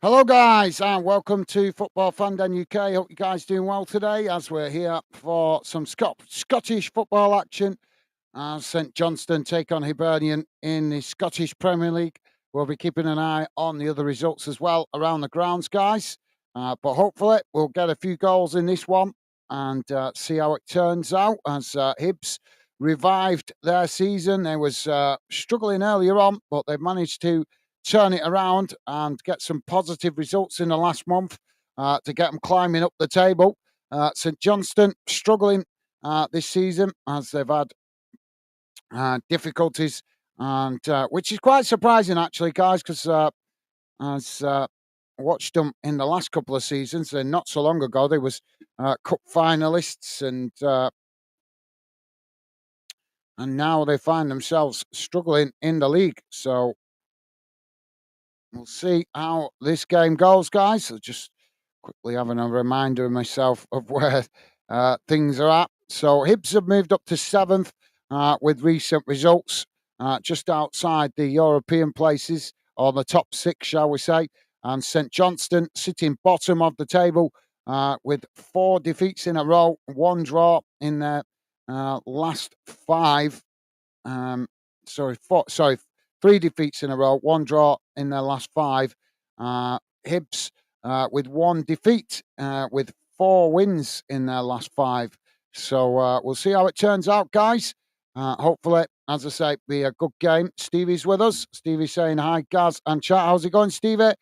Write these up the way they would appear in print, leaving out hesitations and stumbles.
Hello, guys, and welcome to Football Fandom UK. Hope you guys doing well today as we're here for some Scottish football action. St Johnstone take on Hibernian in the Scottish Premier League. We'll be keeping an eye on the other results as well around the grounds, guys. But hopefully, we'll get a few goals in this one and see how it turns out as Hibs revived their season. They was struggling earlier on, but they've managed to turn it around and get some positive results in the last month to get them climbing up the table. St Johnstone struggling this season as they've had difficulties, and which is quite surprising actually, guys, because as watched them in the last couple of seasons, and not so long ago they was cup finalists, and now they find themselves struggling in the league. So we'll see how this game goes, guys. So just quickly having a reminder of myself of where things are at. So Hibs have moved up to seventh with recent results, just outside the European places, or the top six, shall we say. And St Johnstone sitting bottom of the table with 4 defeats in a row, 1 draw in their last 5. Um, sorry, 3 defeats in a row, 1 draw in their last 5. Hibs with 1 defeat, with 4 wins in their last 5. So we'll see how it turns out, guys. Hopefully, as I say, be a good game. Stevie's with us. Stevie's saying hi, Gaz and chat. How's it going, Stevie?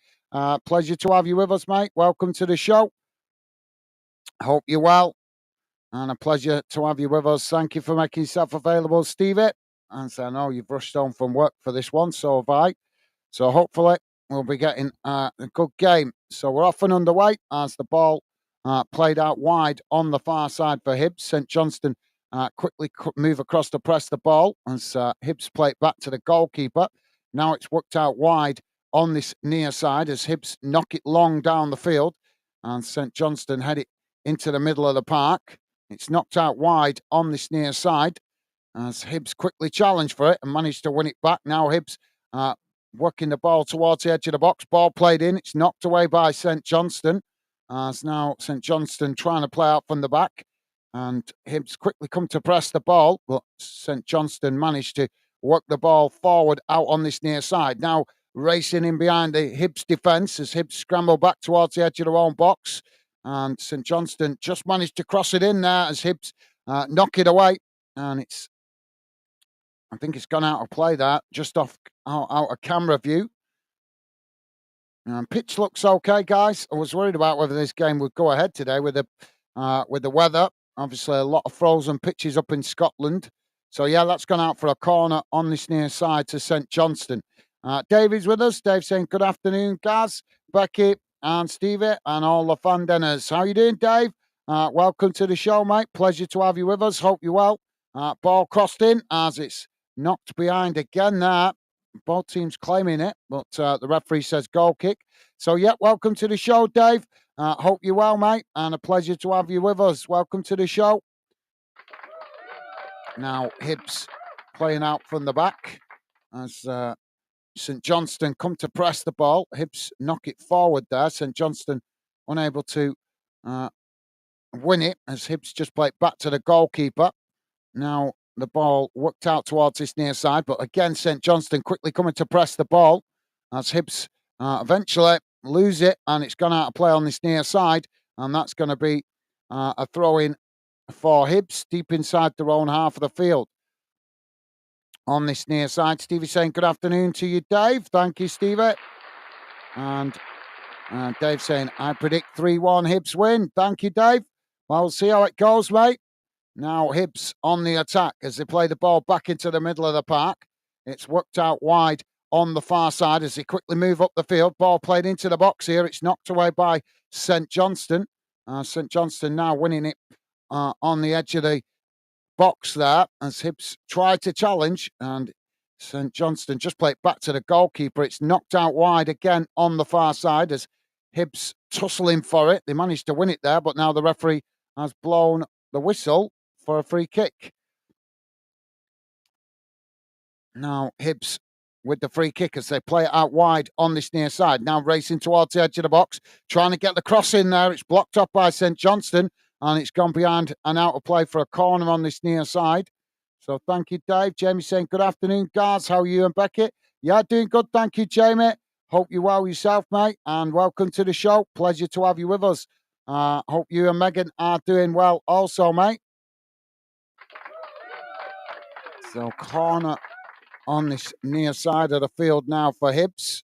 Pleasure to have you with us, mate. Welcome to the show. Hope you're well. And a pleasure to have you with us. Thank you for making yourself available, Stevie. And so I know you've rushed home from work for this one, so have I. So hopefully we'll be getting a good game. So we're off and underway as the ball played out wide on the far side for Hibs. St Johnstone quickly move across to press the ball as Hibs play it back to the goalkeeper. Now it's worked out wide on this near side as Hibs knock it long down the field, and St Johnstone head it into the middle of the park. It's knocked out wide on this near side as Hibs quickly challenged for it and managed to win it back. Now Hibs working the ball towards the edge of the box. Ball played in. It's knocked away by St Johnstone. As now St Johnstone trying to play out from the back. And Hibs quickly come to press the ball, but St Johnstone managed to work the ball forward out on this near side. Now racing in behind the Hibs defence as Hibs scramble back towards the edge of their own box. And St Johnstone just managed to cross it in there as Hibs knock it away. And I think it's gone out of play there, just out of camera view. Pitch looks okay, guys. I was worried about whether this game would go ahead today with the weather. Obviously, a lot of frozen pitches up in Scotland. So, yeah, that's gone out for a corner on this near side to St Johnstone. Dave is with us. Dave saying, good afternoon, Gaz, Becky, and Stevie, and all the fan dinners. How you doing, Dave? Welcome to the show, mate. Pleasure to have you with us. Hope you're well. Ball crossed in as it's knocked behind again there. Both teams claiming it, but the referee says goal kick. So, yeah, welcome to the show, Dave. Hope you're well, mate, and a pleasure to have you with us. Welcome to the show. Now, Hibs playing out from the back as St Johnstone come to press the ball. Hibs knock it forward there. St Johnstone unable to win it as Hibs just play it back to the goalkeeper. Now, the ball worked out towards this near side, but again, St Johnstone quickly coming to press the ball as Hibs eventually lose it, and it's gone out of play on this near side, and that's going to be a throw-in for Hibs deep inside their own half of the field. On this near side, Stevie saying good afternoon to you, Dave. Thank you, Stevie. And Dave saying, I predict 3-1 Hibs win. Thank you, Dave. Well, we'll see how it goes, mate. Now Hibs on the attack as they play the ball back into the middle of the park. It's worked out wide on the far side as they quickly move up the field. Ball played into the box here. It's knocked away by St Johnstone. St Johnstone now winning it on the edge of the box there as Hibs tried to challenge, and St Johnstone just played back to the goalkeeper. It's knocked out wide again on the far side as Hibs tussling for it. They managed to win it there, but now the referee has blown the whistle for a free kick. Now Hibs with the free kick as they play it out wide on this near side. Now racing towards the edge of the box, trying to get the cross in there. It's blocked off by St. Johnstone, and it's gone behind and out of play for a corner on this near side. So thank you, Dave. Jamie saying, good afternoon, guys. How are you and Beckett? Yeah, doing good. Thank you, Jamie. Hope you're well yourself, mate, and welcome to the show. Pleasure to have you with us. Hope you and Megan are doing well also, mate. So corner on this near side of the field now for Hibs.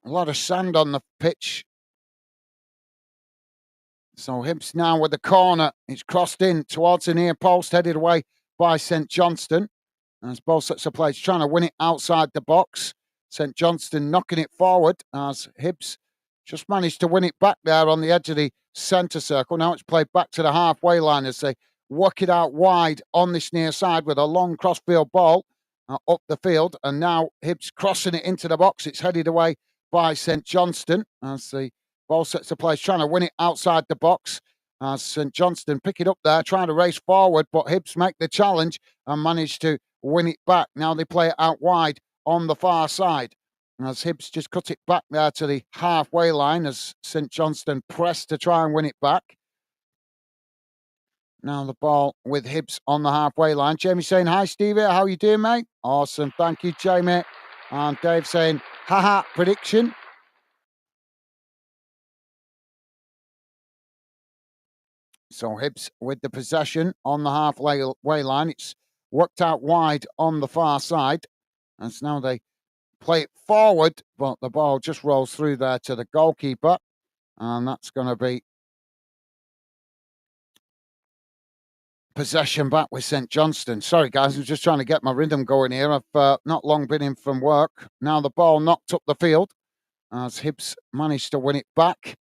A lot of sand on the pitch. So Hibs now with the corner. It's crossed in towards the near post, headed away by St. Johnstone. As both sets of players trying to win it outside the box. St. Johnstone knocking it forward as Hibs just managed to win it back there on the edge of the centre circle. Now it's played back to the halfway line as they work it out wide on this near side with a long crossfield ball up the field. And now Hibs crossing it into the box. It's headed away by St. Johnstone as the ball sets of players trying to win it outside the box. As St. Johnstone pick it up there, trying to race forward, but Hibs make the challenge and manage to win it back. Now they play it out wide on the far side. As Hibs just cut it back there to the halfway line as St. Johnstone pressed to try and win it back. Now the ball with Hibs on the halfway line. Jamie saying, hi, Stevie. How you doing, mate? Awesome. Thank you, Jamie. And Dave saying, haha, prediction. So Hibs with the possession on the halfway line. It's worked out wide on the far side. And so now they play it forward, but the ball just rolls through there to the goalkeeper. And that's going to be possession back with St. Johnstone. Sorry, guys, I'm just trying to get my rhythm going here. I've not long been in from work. Now the ball knocked up the field as Hibs managed to win it back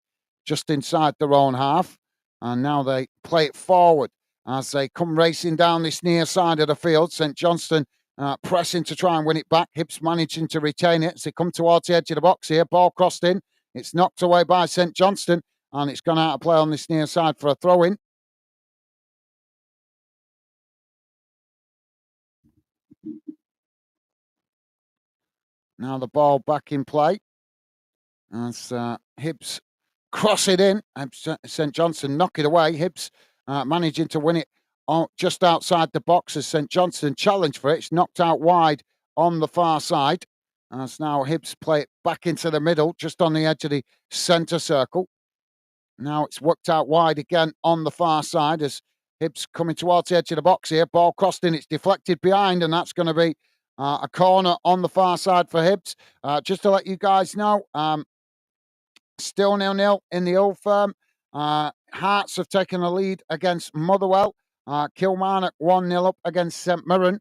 just inside their own half. And now they play it forward as they come racing down this near side of the field. St. Johnstone pressing to try and win it back. Hibs managing to retain it as they come towards the edge of the box here. Ball crossed in. It's knocked away by St. Johnstone, and it's gone out of play on this near side for a throw-in. Now the ball back in play as Hibs cross it in. St. Johnstone knock it away. Hibs managing to win it just outside the box as St. Johnstone challenge for it. It's knocked out wide on the far side. As now Hibs play it back into the middle, just on the edge of the centre circle. Now it's worked out wide again on the far side as Hibs coming towards the edge of the box here. Ball crossed in, it's deflected behind, and that's going to be a corner on the far side for Hibs. Just to let you guys know, still 0-0 in the Old Firm. Hearts have taken a lead against Motherwell. Kilmarnock 1-0 up against St Mirren.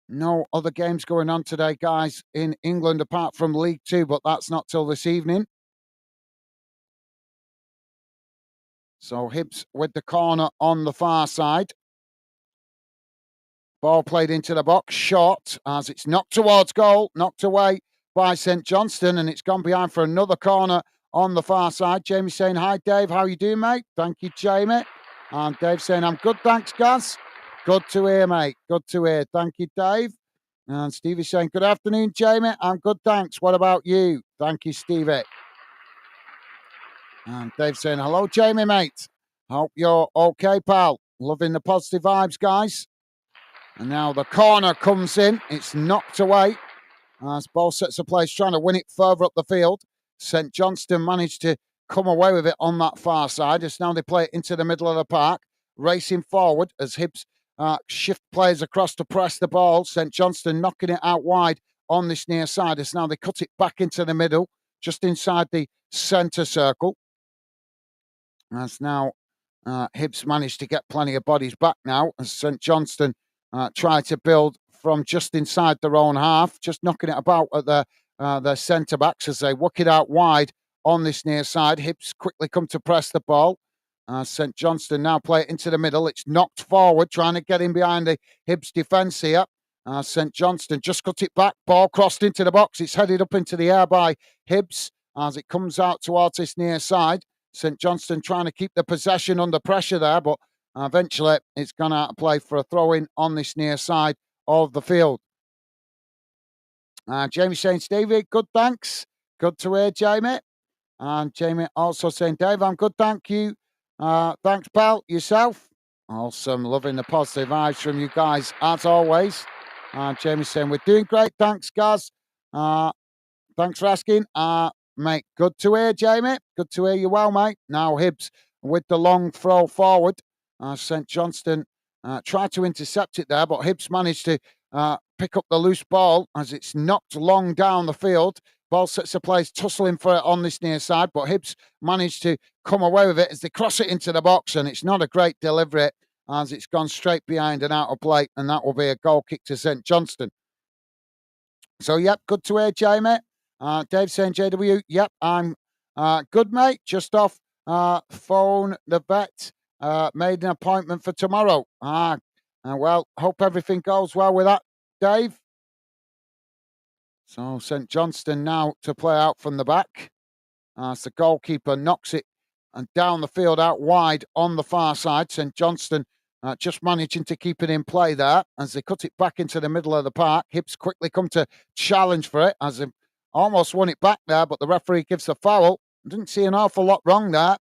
No other games going on today, guys, in England apart from League Two, but that's not till this evening. So Hibs with the corner on the far side. Ball played into the box, short, as it's knocked towards goal, knocked away by St. Johnstone, and it's gone behind for another corner on the far side. Jamie saying, hi, Dave. How you doing, mate? Thank you, Jamie. And Dave saying, I'm good, thanks, Gaz. Good to hear, mate. Good to hear. Thank you, Dave. And Stevie saying, good afternoon, Jamie. I'm good, thanks. What about you? Thank you, Stevie. And Dave saying, hello, Jamie, mate. Hope you're okay, pal. Loving the positive vibes, guys. And now the corner comes in. It's knocked away as both sets of players trying to win it further up the field. St. Johnstone managed to come away with it on that far side as now they play it into the middle of the park, racing forward as Hibs shift players across to press the ball. St. Johnstone knocking it out wide on this near side as now they cut it back into the middle, just inside the centre circle. As now Hibs managed to get plenty of bodies back now as St. Johnstone try to build from just inside their own half, just knocking it about at their centre backs as they work it out wide on this near side. Hibs quickly come to press the ball. St. Johnstone now play it into the middle. It's knocked forward, trying to get in behind the Hibs defence here. St. Johnstone just cut it back. Ball crossed into the box. It's headed up into the air by Hibs as it comes out towards this near side. St. Johnstone trying to keep the possession under pressure there, but Eventually, it's gone out of play for a throw-in on this near side of the field. Jamie saying, Stevie, good, thanks. Good to hear, Jamie. And Jamie also saying, Dave, I'm good, thank you. Thanks, pal. Yourself? Awesome. Loving the positive vibes from you guys, as always. Jamie saying, we're doing great. Thanks, guys. Thanks for asking. Mate, good to hear, Jamie. Good to hear you well, mate. Now Hibbs with the long throw forward. St. Johnstone tried to intercept it there, but Hibbs managed to pick up the loose ball as it's knocked long down the field. Ball sets the players tussling for it on this near side, but Hibbs managed to come away with it as they cross it into the box, and it's not a great delivery as it's gone straight behind and out of play, and that will be a goal kick to St. Johnstone. So, yep, good to hear, Jamie. Dave saying, JW, yep, I'm good, mate. Just off phone the vet. Made an appointment for tomorrow. Well, hope everything goes well with that, Dave. So, St. Johnstone now to play out from the back. As the goalkeeper knocks it and down the field out wide on the far side. St. Johnstone just managing to keep it in play there as they cut it back into the middle of the park. Hibbs quickly come to challenge for it as they almost won it back there, but the referee gives the foul. Didn't see an awful lot wrong there.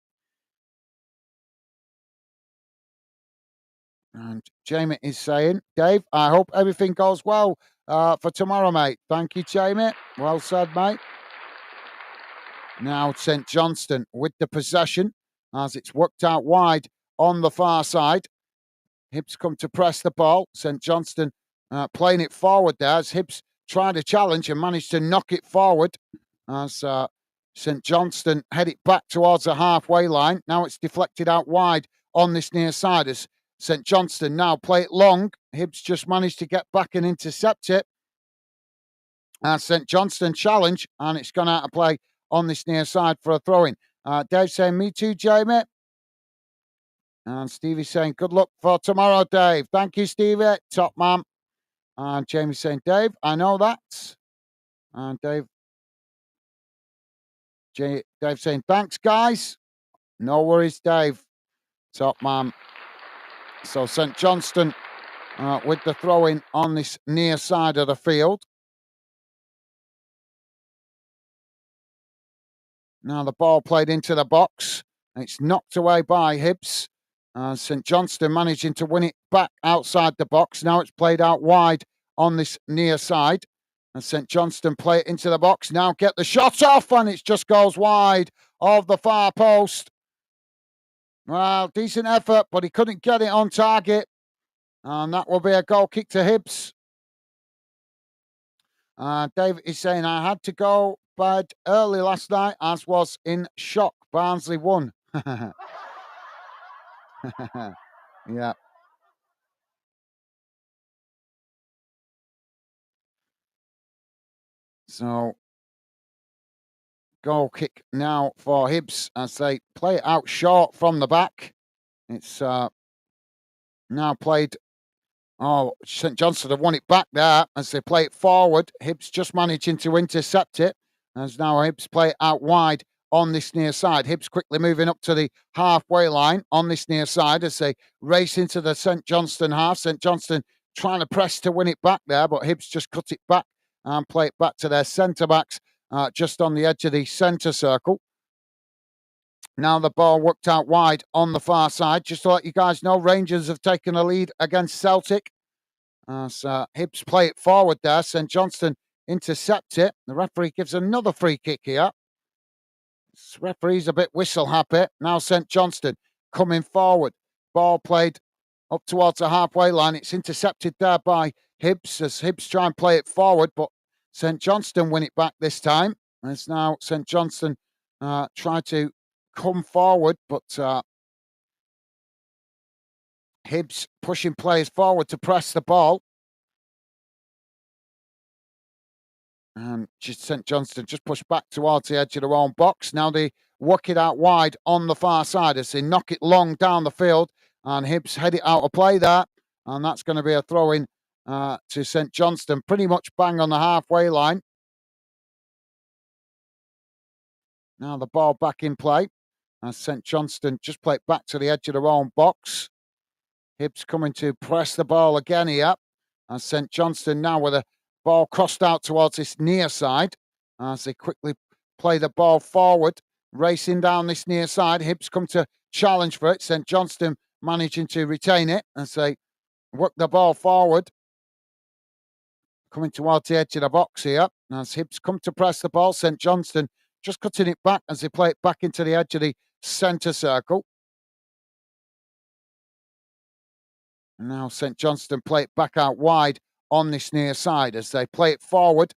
And Jamie is saying, Dave, I hope everything goes well for tomorrow, mate. Thank you, Jamie. Well said, mate. Now St. Johnstone with the possession as it's worked out wide on the far side. Hibbs come to press the ball. St. Johnstone playing it forward there as Hibbs tried a challenge and managed to knock it forward as St. Johnstone head it back towards the halfway line. Now it's deflected out wide on this near side as St. Johnstone now play it long. Hibbs just managed to get back and intercept it. St. Johnstone challenge, and it's gone out of play on this near side for a throw-in. Dave saying, me too, Jamie. And Stevie saying, good luck for tomorrow, Dave. Thank you, Stevie. Top man. And Jamie saying, Dave, I know that. And Dave saying, thanks, guys. No worries, Dave. Top man. So St. Johnstone with the throw-in on this near side of the field. Now the ball played into the box. It's knocked away by Hibbs. St. Johnstone managing to win it back outside the box. Now it's played out wide on this near side. And St. Johnstone play it into the box. Now get the shot off, and it just goes wide of the far post. Well, decent effort, but he couldn't get it on target. And that will be a goal kick to Hibbs. David is saying, I had to go bed early last night, as was in shock. Barnsley won. Yeah. So, goal kick now for Hibbs as they play it out short from the back. It's now played. Oh, St. Johnstone have won it back there as they play it forward. Hibbs just managing to intercept it. As now Hibbs play it out wide on this near side. Hibbs quickly moving up to the halfway line on this near side as they race into the St. Johnstone half. St. Johnstone trying to press to win it back there, but Hibbs just cut it back and play it back to their centre-backs just on the edge of the centre circle. Now the ball worked out wide on the far side. Just to let you guys know, Rangers have taken a lead against Celtic. So Hibbs play it forward there. St. Johnstone intercept it. The referee gives another free kick here. This referee's a bit whistle happy. Now St. Johnstone coming forward. Ball played up towards the halfway line. It's intercepted there by Hibbs as Hibbs try and play it forward, but St. Johnstone win it back this time. As now St. Johnstone try to come forward, but Hibbs pushing players forward to press the ball. And just St. Johnstone just pushed back towards the edge of their own box. Now they work it out wide on the far side as they knock it long down the field. And Hibbs head it out of play there. And that's going to be a throw-in to St. Johnstone. Pretty much bang on the halfway line. Now the ball back in play. As St. Johnstone just play it back to the edge of their own box. Hibs coming to press the ball again here. And St. Johnstone now with a ball crossed out towards this near side as they quickly play the ball forward, racing down this near side. Hibs come to challenge for it. St. Johnstone managing to retain it as they work the ball forward. Coming towards the edge of the box here as Hibs come to press the ball. St. Johnstone just cutting it back as they play it back into the edge of the centre circle. And now St. Johnstone play it back out wide on this near side as they play it forward.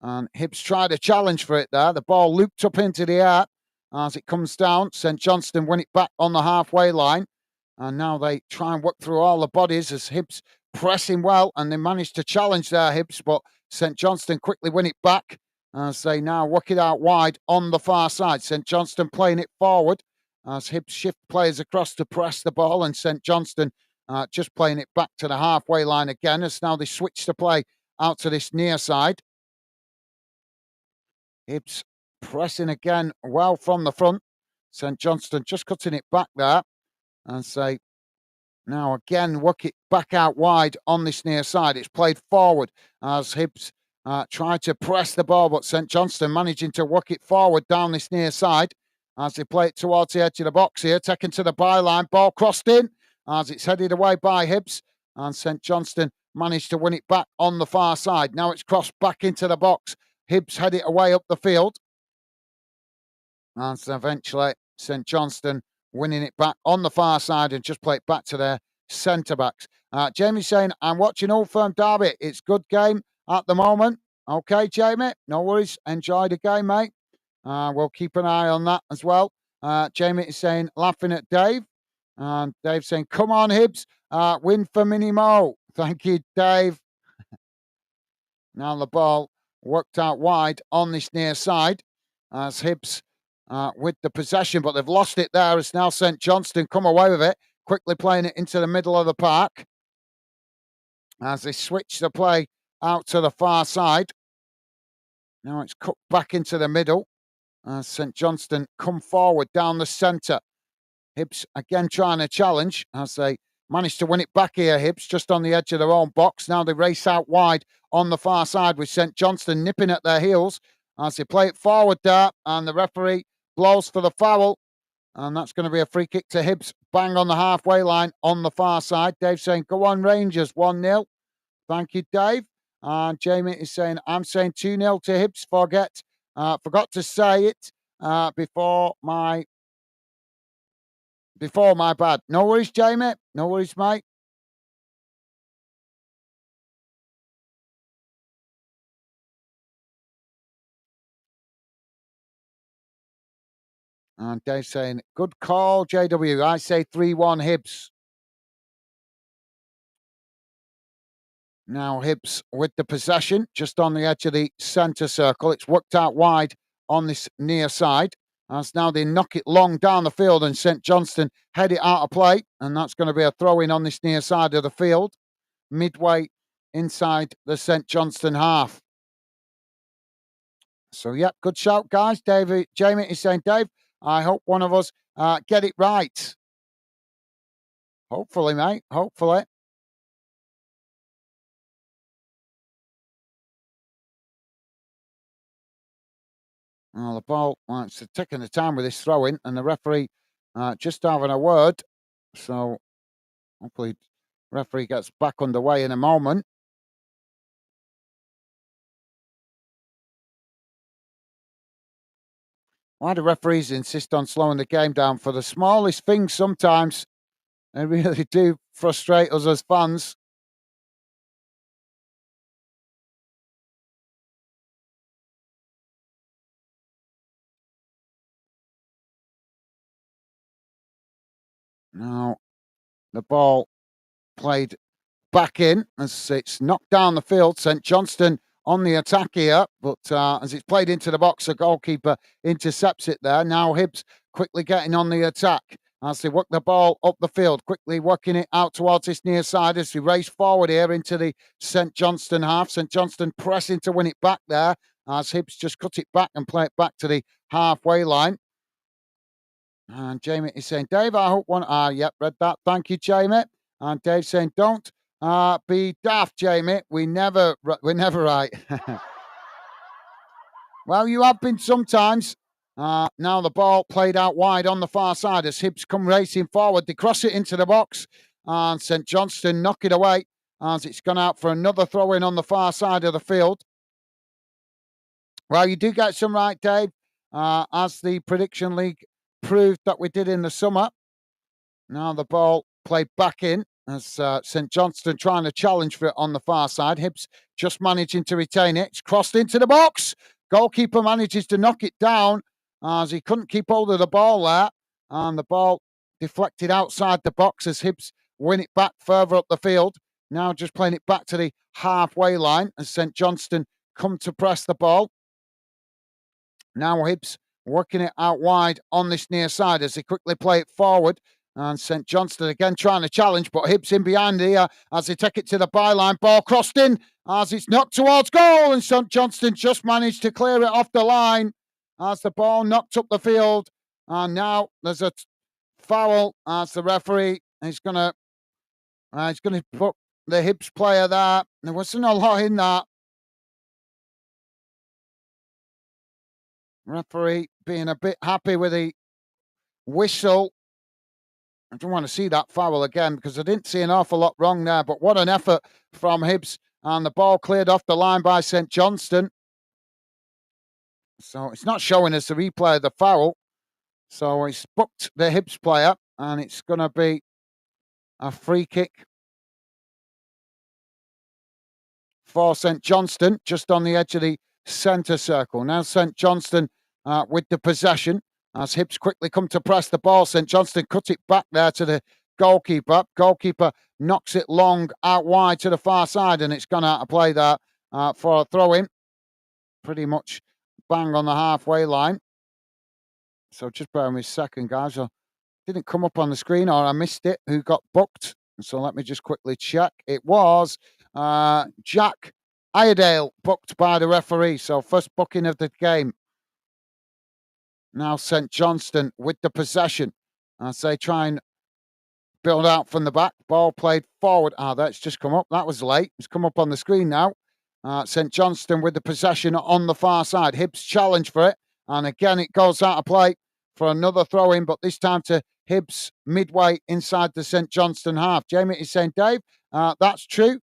And Hibs tried a challenge for it there. The ball looped up into the air as it comes down. St. Johnstone win it back on the halfway line. And now they try and work through all the bodies as Hibs pressing well. And they manage to challenge their Hibs, but St. Johnstone quickly win it back as they now work it out wide on the far side. St. Johnstone playing it forward as Hibs shift players across to press the ball. And St. Johnstone just playing it back to the halfway line again as now they switch to play out to this near side. Hibs pressing again well from the front. St. Johnstone just cutting it back there and say, now again, work it back out wide on this near side. It's played forward as Hibs try to press the ball, but St. Johnstone managing to work it forward down this near side as they play it towards the edge of the box here, taken to the byline, ball crossed in as it's headed away by Hibs, and St. Johnstone managed to win it back on the far side. Now it's crossed back into the box. Hibs head it away up the field. And so eventually St. Johnstone winning it back on the far side and just play it back to their centre-backs. Jamie's saying, I'm watching Old Firm Derby. It's good game at the moment. Okay, Jamie, no worries. Enjoy the game, mate. We'll keep an eye on that as well. Jamie is saying, laughing at Dave. And Dave's saying, come on, Hibs. Win for Mini Mo. Thank you, Dave. Now the ball worked out wide on this near side as Hibs with the possession, but they've lost it there. It's now St. Johnstone come away with it, quickly playing it into the middle of the park as they switch the play out to the far side. Now it's cut back into the middle as St. Johnstone come forward down the centre. Hibs again trying to challenge as they manage to win it back here. Hibs just on the edge of their own box. Now they race out wide on the far side with St. Johnstone nipping at their heels as they play it forward there, and the referee blows for the foul, and that's going to be a free kick to Hibs, bang on the halfway line on the far side. Dave saying, go on Rangers, 1-0. Thank you, Dave. And Jamie is saying, I'm saying 2-0 to Hibs. Forgot to say it before my bad. No worries, Jamie. No worries, mate. And Dave saying, good call, JW. I say 3-1 Hibs. Now Hibs with the possession, just on the edge of the centre circle. It's worked out wide on this near side. As now they knock it long down the field and St. Johnstone head it out of play. And that's going to be a throw-in on this near side of the field, midway inside the St. Johnstone half. So, yeah, good shout, guys. Jamie is saying, Dave, I hope one of us get it right. Hopefully, mate. Hopefully. Well, the ball, it's taking the time with this throw-in, and the referee just having a word. So, hopefully, referee gets back underway in a moment. Why do referees insist on slowing the game down for the smallest things sometimes? They really do frustrate us as fans. Now, the ball played back in as it's knocked down the field. St. Johnstone on the attack here, but as it's played into the box, the goalkeeper intercepts it there. Now Hibs quickly getting on the attack as they work the ball up the field, quickly working it out towards this near side as we race forward here into the St. Johnstone half. St. Johnstone pressing to win it back there as Hibs just cut it back and play it back to the halfway line. And Jamie is saying, Dave, I hope one. Yep, read that. Thank you, Jamie. And Dave saying, don't be daft, Jamie. We're never right. Well, you have been sometimes. Now the ball played out wide on the far side as Hibs come racing forward. They cross it into the box and St. Johnstone knock it away as it's gone out for another throw-in on the far side of the field. Well, you do get some right, Dave, as the Prediction League proved that we did in the summer. Now the ball played back in as St. Johnstone trying to challenge for it on the far side. Hibs just managing to retain it. It's crossed into the box. Goalkeeper manages to knock it down as he couldn't keep hold of the ball there. And the ball deflected outside the box as Hibs win it back further up the field. Now just playing it back to the halfway line as St. Johnstone come to press the ball. Now Hibs working it out wide on this near side as they quickly play it forward. And St. Johnstone again trying to challenge, but Hibs in behind here as they take it to the byline. Ball crossed in as it's knocked towards goal. And St. Johnstone just managed to clear it off the line as the ball knocked up the field. And now there's a foul as the referee is going to put the Hibs player there. There wasn't a lot in that. Referee being a bit happy with the whistle. I don't want to see that foul again because I didn't see an awful lot wrong there. But what an effort from Hibs. And the ball cleared off the line by St. Johnstone. So it's not showing us the replay of the foul. So it's booked the Hibs player. And it's going to be a free kick for St. Johnstone just on the edge of the centre circle. Now St. Johnstone with the possession. As Hibs quickly come to press the ball, St. Johnstone cut it back there to the goalkeeper. Goalkeeper knocks it long out wide to the far side, and it's gone out of play there for a throw-in. Pretty much bang on the halfway line. So just bear with me a second, guys. I didn't come up on the screen, or I missed it. Who got booked? So let me just quickly check. It was Jack Iredale booked by the referee. So first booking of the game. Now St. Johnstone with the possession as they try and build out from the back. Ball played forward. That's just come up. That was late. It's come up on the screen now. St. Johnstone with the possession on the far side. Hibs challenge for it. And again, it goes out of play for another throw-in, but this time to Hibs midway inside the St. Johnstone half. Jamie is saying, Dave, that's true.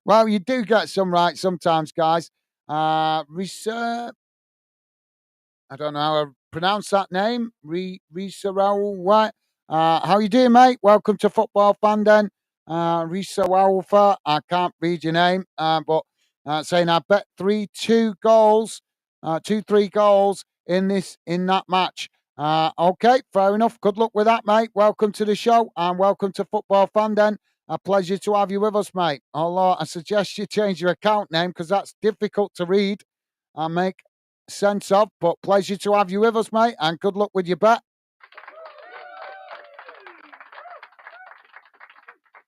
Well, you do get some right sometimes, guys. Research. I don't know how to pronounce that name. Risarau. How you doing, mate? Welcome to Football Fan Den. Risaraufa. I can't read your name, but saying I bet 3-2 goals, 2-3 goals in that match. Okay, fair enough. Good luck with that, mate. Welcome to the show and welcome to Football Fan Den. A pleasure to have you with us, mate. Although I suggest you change your account name because that's difficult to read and make sense of, but pleasure to have you with us, mate, and good luck with your bet.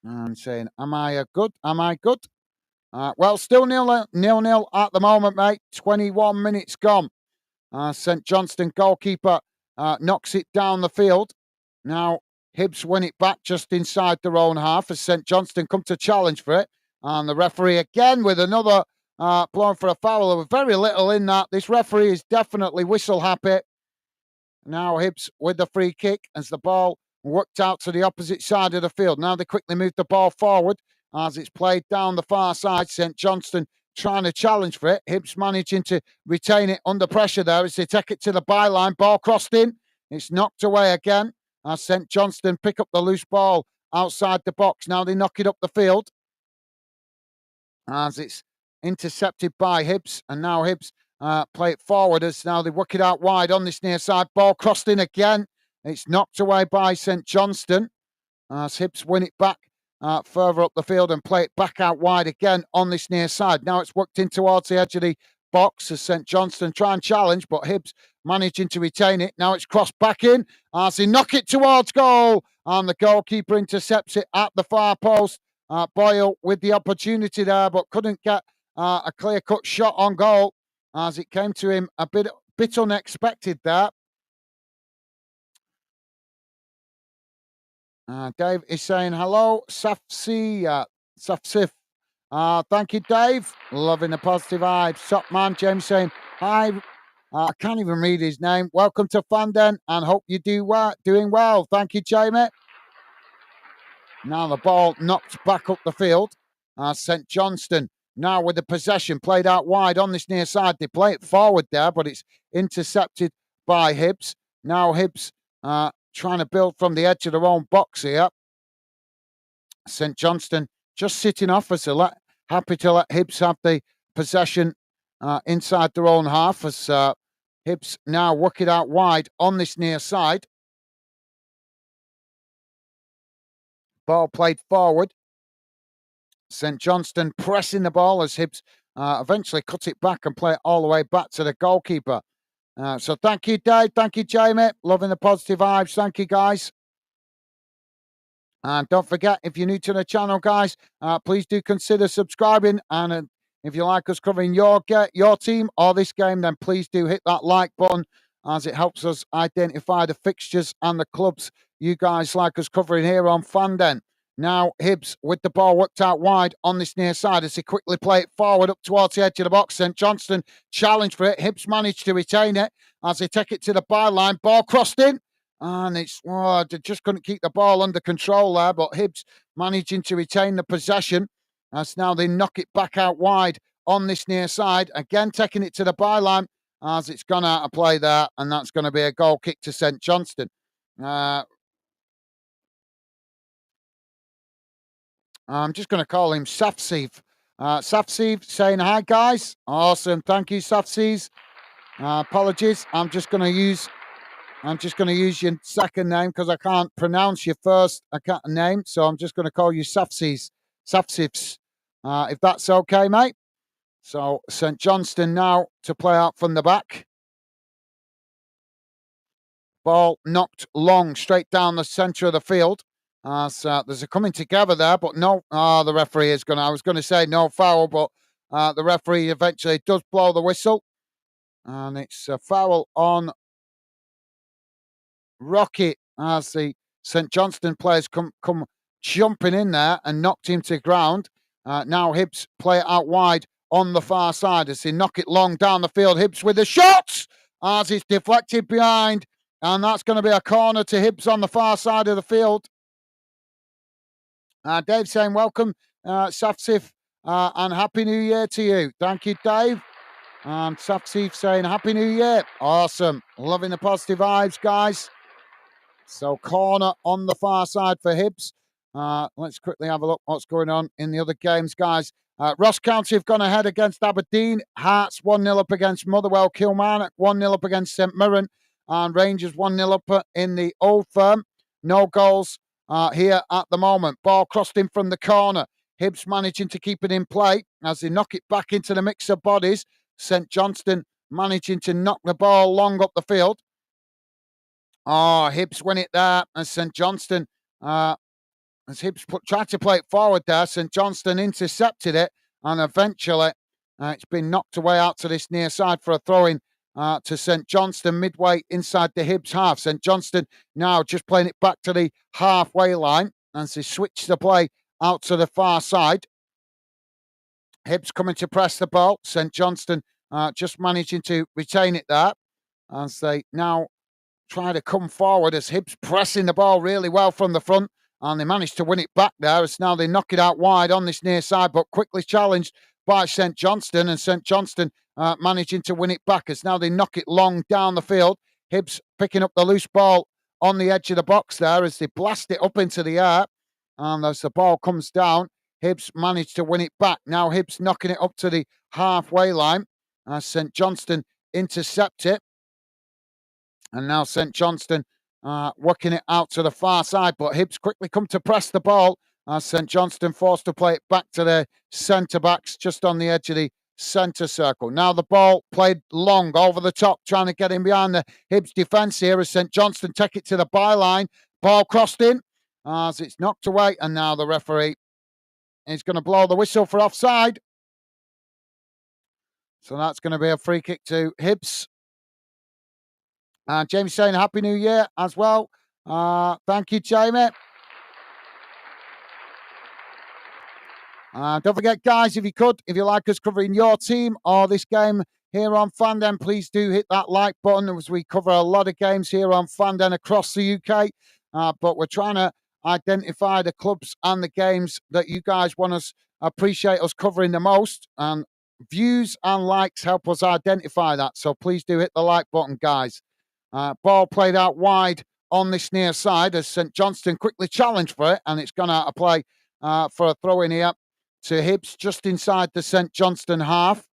I'm saying, am I good? Well, still nil at the moment, mate. 21 minutes gone. St. Johnstone goalkeeper knocks it down the field. Now Hibs win it back just inside their own half as St. Johnstone come to challenge for it. And the referee again with another blown for a foul. There was very little in that. This referee is definitely whistle happy. Now Hibs with the free kick as the ball worked out to the opposite side of the field. Now they quickly move the ball forward as it's played down the far side. St. Johnstone trying to challenge for it. Hibs managing to retain it under pressure there as they take it to the byline. Ball crossed in. It's knocked away again as St. Johnstone pick up the loose ball outside the box. Now they knock it up the field as it's intercepted by Hibs. And now Hibs play it forward as now they work it out wide on this near side. Ball crossed in again. It's knocked away by St. Johnstone as Hibs win it back further up the field and play it back out wide again on this near side. Now it's worked in towards the edge of the box as St. Johnstone try and challenge, but Hibs managing to retain it. Now it's crossed back in as they knock it towards goal and the goalkeeper intercepts it at the far post. Boyle with the opportunity there, but couldn't get a clear-cut shot on goal as it came to him a bit unexpected there. Dave is saying hello, Safsi, Safsif. Thank you, Dave. Loving the positive vibes. Top man, James saying hi. I can't even read his name. Welcome to Fanden and hope you doing well. Thank you, Jamie. Now the ball knocked back up the field. St. Johnstone now with the possession played out wide on this near side. They play it forward there, but it's intercepted by Hibs. Now Hibs trying to build from the edge of their own box here. St. Johnstone just sitting off as happy to let Hibs have the possession inside their own half as Hibs now work it out wide on this near side. Ball played forward. St. Johnstone pressing the ball as Hibs eventually cut it back and play it all the way back to the goalkeeper. So thank you, Dave. Thank you, Jamie. Loving the positive vibes. Thank you, guys. And don't forget, if you're new to the channel, guys, please do consider subscribing. And if you like us covering your team or this game, then please do hit that like button as it helps us identify the fixtures and the clubs you guys like us covering here on Fanden. Now, Hibs with the ball worked out wide on this near side as they quickly play it forward up towards the edge of the box. St. Johnstone challenged for it. Hibs managed to retain it as they take it to the byline. Ball crossed in. And they just couldn't keep the ball under control there, but Hibs managing to retain the possession as now they knock it back out wide on this near side. Again, taking it to the byline as it's gone out of play there, and that's going to be a goal kick to St. Johnstone. I'm just going to call him Safsiv. Safsiv saying hi, guys. Awesome. Thank you, Safsiv. Apologies. I'm just going to use your second name because I can't pronounce your first name. So I'm just going to call you Safsivs, if that's okay, mate. So St. Johnstone now to play out from the back. Ball knocked long straight down the centre of the field. So there's a coming together there, but no. The referee is going to, I was going to say no foul, but the referee eventually does blow the whistle. And it's a foul on Rocky as the St. Johnstone players come jumping in there and knocked him to ground. Now Hibs play it out wide on the far side as they knock it long down the field. Hibs with the shots as it's deflected behind, and that's going to be a corner to Hibs on the far side of the field. Dave saying welcome, Safsif, and Happy New Year to you. Thank you, Dave. And Safsif saying Happy New Year. Awesome. Loving the positive vibes, guys. So corner on the far side for Hibs. Let's quickly have a look what's going on in the other games, guys. Ross County have gone ahead against Aberdeen. Hearts 1-0 up against Motherwell. Kilmarnock 1-0 up against St Mirren. And Rangers 1-0 up in the Old Firm. No goals here at the moment. Ball crossed in from the corner. Hibs managing to keep it in play as they knock it back into the mix of bodies. St Johnstone managing to knock the ball long up the field. Oh, Hibs win it there, and St Johnstone, as Hibs tried to play it forward there, St Johnstone intercepted it, and eventually it's been knocked away out to this near side for a throw-in to St Johnstone midway inside the Hibs half. St Johnstone now just playing it back to the halfway line as they switch the play out to the far side. Hibs coming to press the ball. St Johnstone just managing to retain it there as they now try to come forward as Hibs pressing the ball really well from the front, and they managed to win it back there as now they knock it out wide on this near side, but quickly challenged by St Johnstone, and St Johnstone managing to win it back as now they knock it long down the field. Hibs picking up the loose ball on the edge of the box there as they blast it up into the air, and as the ball comes down, Hibs managed to win it back. Now Hibs knocking it up to the halfway line as St Johnstone intercept it. And now St Johnstone working it out to the far side, but Hibs quickly come to press the ball as St Johnstone forced to play it back to their centre-backs just on the edge of the centre circle. Now the ball played long over the top, trying to get in behind the Hibs defence here as St Johnstone take it to the byline. Ball crossed in as it's knocked away, and now the referee is going to blow the whistle for offside. So that's going to be a free kick to Hibs. Jamie saying Happy New Year as well. Thank you, Jamie. Don't forget, guys, if you like us covering your team or this game here on Fandom, please do hit that like button as we cover a lot of games here on Fandom across the UK. But we're trying to identify the clubs and the games that you guys want us appreciate us covering the most. And views and likes help us identify that. So please do hit the like button, guys. Ball played out wide on this near side as St. Johnstone quickly challenged for it, and it's gone out of play for a throw in here to Hibbs just inside the St. Johnstone half.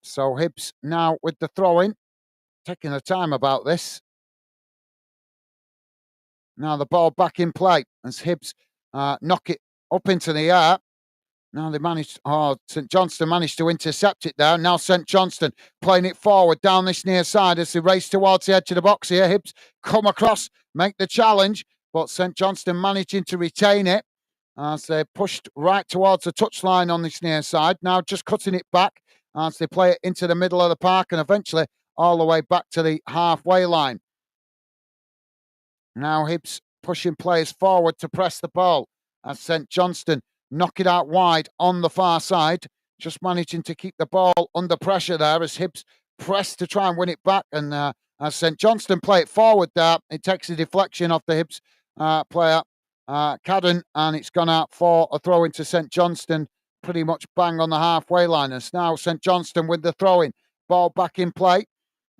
So Hibbs now with the throw in, taking the time about this. Now the ball back in play as Hibbs knock it up into the air. Now they managed, St. Johnstone managed to intercept it there. Now St. Johnstone playing it forward down this near side as they race towards the edge of the box here. Hibbs come across, make the challenge, but St. Johnstone managing to retain it as they pushed right towards the touchline on this near side. Now just cutting it back as they play it into the middle of the park and eventually all the way back to the halfway line. Now Hibbs pushing players forward to press the ball as St. Johnstone knock it out wide on the far side, just managing to keep the ball under pressure there as Hibbs press to try and win it back. And as St. Johnstone play it forward there, it takes a deflection off the Hibbs player, Cadden, and it's gone out for a throw into St. Johnstone, pretty much bang on the halfway line. And now St. Johnstone with the throw in, ball back in play.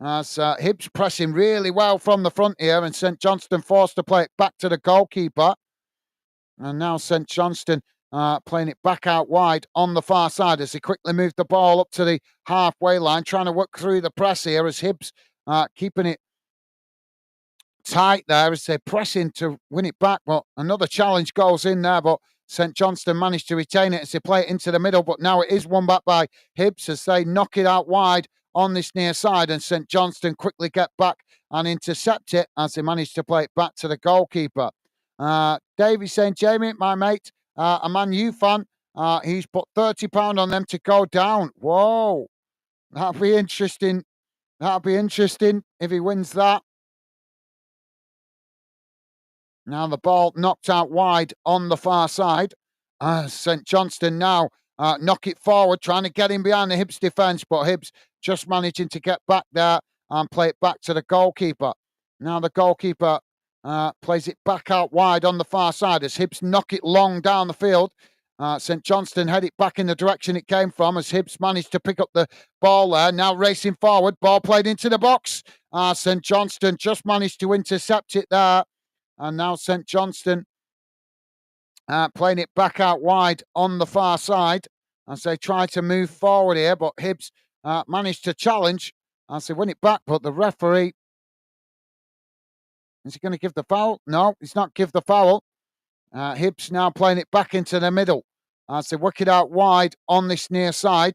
As Hibbs pressing really well from the front here, and St. Johnstone forced to play it back to the goalkeeper. And now St. Johnstone playing it back out wide on the far side as they quickly move the ball up to the halfway line, trying to work through the press here as Hibbs keeping it tight there as they're pressing to win it back. But another challenge goes in there, but St. Johnstone managed to retain it as they play it into the middle. But now it is won back by Hibbs as they knock it out wide on this near side, and St. Johnstone quickly get back and intercept it as they manage to play it back to the goalkeeper. Davey saying, Jamie, my mate, a Man U fan, he's put £30 on them to go down. Whoa, that'll be interesting. That'll be interesting if he wins that. Now the ball knocked out wide on the far side. St. Johnstone now knock it forward, trying to get in behind the Hibbs defence, but Hibbs just managing to get back there and play it back to the goalkeeper. Now the goalkeeper plays it back out wide on the far side as Hibbs knock it long down the field. St. Johnstone head it back in the direction it came from as Hibbs managed to pick up the ball there. Now racing forward, ball played into the box. St. Johnstone just managed to intercept it there. And now St. Johnstone playing it back out wide on the far side as they try to move forward here. But Hibbs managed to challenge as they win it back. But the referee, is he going to give the foul? No, he's not give the foul. Hibbs now playing it back into the middle as they work it out wide on this near side.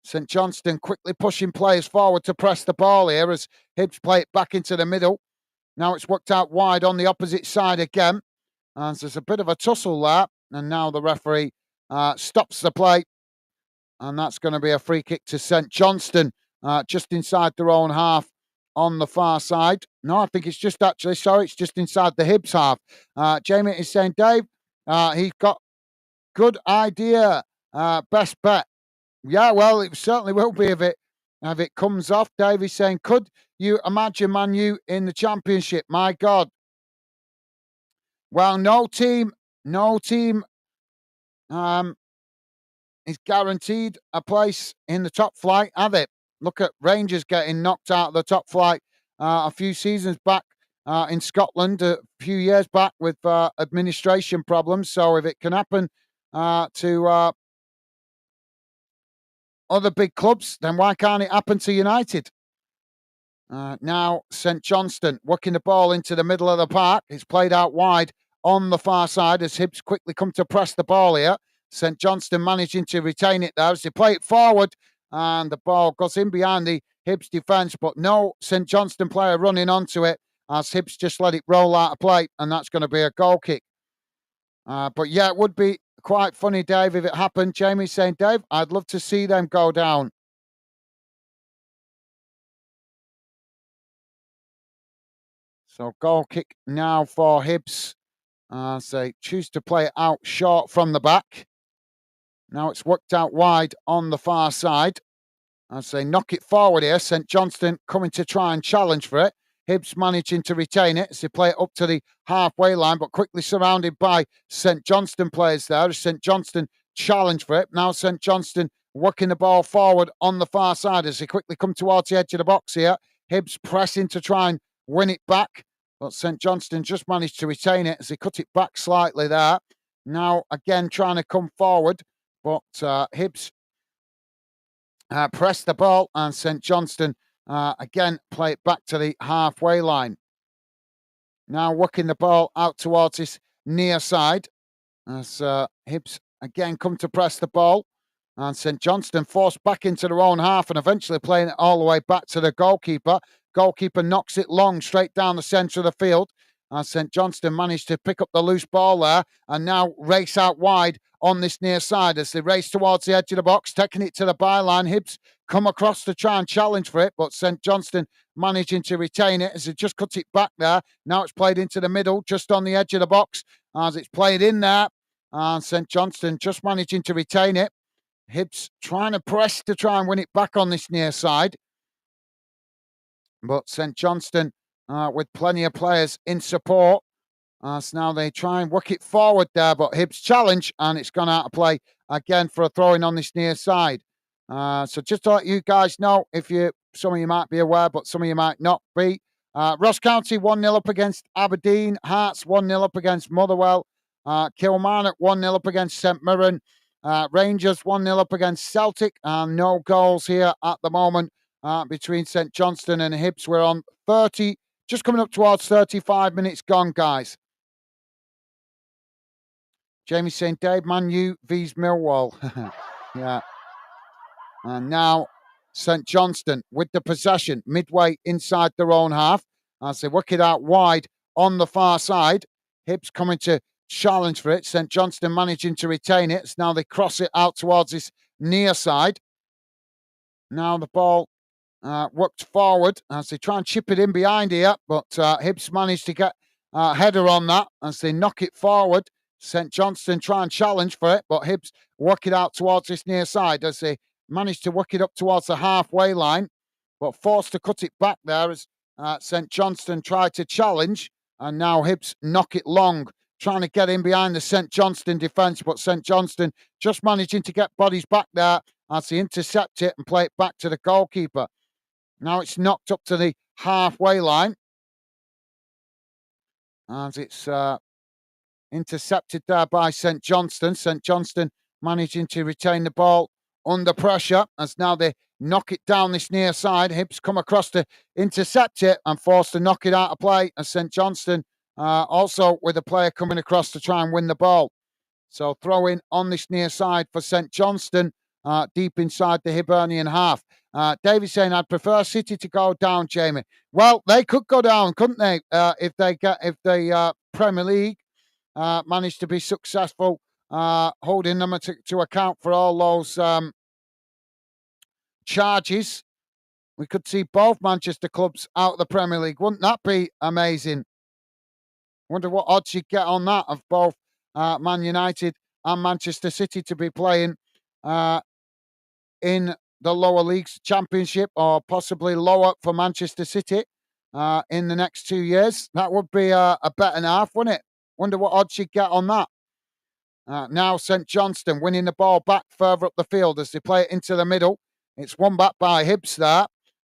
St. Johnstone quickly pushing players forward to press the ball here as Hibbs play it back into the middle. Now it's worked out wide on the opposite side again. And there's a bit of a tussle there. And now the referee stops the play. And that's going to be a free kick to St. Johnstone, just inside their own half on the far side. No, I think it's just it's just inside the Hibbs half. Jamie is saying, Dave, he's got good idea. Best bet. Yeah, well, it certainly will be if it comes off. Dave is saying, could you imagine Man U in the Championship? My God. Well, no team is guaranteed a place in the top flight, are they? Look at Rangers getting knocked out of the top flight a few seasons back in Scotland, a few years back with administration problems. So if it can happen to other big clubs, then why can't it happen to United? Now, St. Johnstone working the ball into the middle of the park. It's played out wide on the far side as Hibbs quickly come to press the ball here. St. Johnstone managing to retain it there as they play it forward, and the ball goes in behind the Hibbs defence, but no St. Johnstone player running onto it as Hibbs just let it roll out of play, and that's going to be a goal kick. But yeah, it would be quite funny, Dave, if it happened. Jamie's saying, Dave, I'd love to see them go down. So goal kick now for Hibbs. So they choose to play it out short from the back. Now it's worked out wide on the far side. As they knock it forward here, St. Johnstone coming to try and challenge for it. Hibs managing to retain it as they play it up to the halfway line, but quickly surrounded by St. Johnstone players there. As St. Johnstone challenge for it. Now St. Johnstone working the ball forward on the far side as they quickly come towards the edge of the box here. Hibs pressing to try and win it back, but St. Johnstone just managed to retain it as they cut it back slightly there. Now again trying to come forward, but Hibs press the ball, and St. Johnstone again play it back to the halfway line. Now working the ball out towards this near side as Hibs again come to press the ball, and St. Johnstone forced back into their own half and eventually playing it all the way back to the goalkeeper. Goalkeeper knocks it long straight down the centre of the field. St. Johnstone managed to pick up the loose ball there and now race out wide on this near side as they race towards the edge of the box, taking it to the byline. Hibs come across to try and challenge for it, but St. Johnstone managing to retain it as they just cut it back there. Now it's played into the middle, just on the edge of the box as it's played in there. And St. Johnstone just managing to retain it. Hibs trying to press to try and win it back on this near side. But St. Johnstone with plenty of players in support. So now they try and work it forward there, but Hibs challenge, and it's gone out of play again for a throw-in on this near side. So just to let you guys know, some of you might be aware, but some of you might not be. Ross County 1-0 up against Aberdeen. Hearts 1-0 up against Motherwell. Kilmarnock 1-0 up against St Mirren. Rangers 1-0 up against Celtic. No goals here at the moment between St. Johnstone and Hibs. We're on 30, just coming up towards 35 minutes gone, guys. Jamie St. Dave, Man U vs Millwall. Yeah. And now St. Johnstone with the possession midway inside their own half as they work it out wide on the far side. Hibs coming to challenge for it. St. Johnstone managing to retain it. So now they cross it out towards this near side. Now the ball worked forward as they try and chip it in behind here, but Hibs managed to get a header on that as they knock it forward. St. Johnstone try and challenge for it, but Hibs work it out towards this near side as they manage to work it up towards the halfway line, but forced to cut it back there as St. Johnstone tried to challenge, and now Hibs knock it long, trying to get in behind the St. Johnstone defence, but St. Johnstone just managing to get bodies back there as they intercept it and play it back to the goalkeeper. Now it's knocked up to the halfway line as it's intercepted there by St. Johnstone. St. Johnstone managing to retain the ball under pressure as now they knock it down this near side. Hibs come across to intercept it and forced to knock it out of play as St. Johnstone also with a player coming across to try and win the ball. So throw in on this near side for St. Johnstone deep inside the Hibernian half. David saying, I'd prefer City to go down, Jamie. Well, they could go down, couldn't they? If the Premier League managed to be successful, holding them to account for all those charges. We could see both Manchester clubs out of the Premier League. Wouldn't that be amazing? Wonder what odds you'd get on that of both Man United and Manchester City to be playing in the lower leagues championship, or possibly lower for Manchester City in the next 2 years. That would be a bet and a half, wouldn't it? Wonder what odds you'd get on that. Now St. Johnstone winning the ball back further up the field as they play it into the middle. It's won back by Hibs there.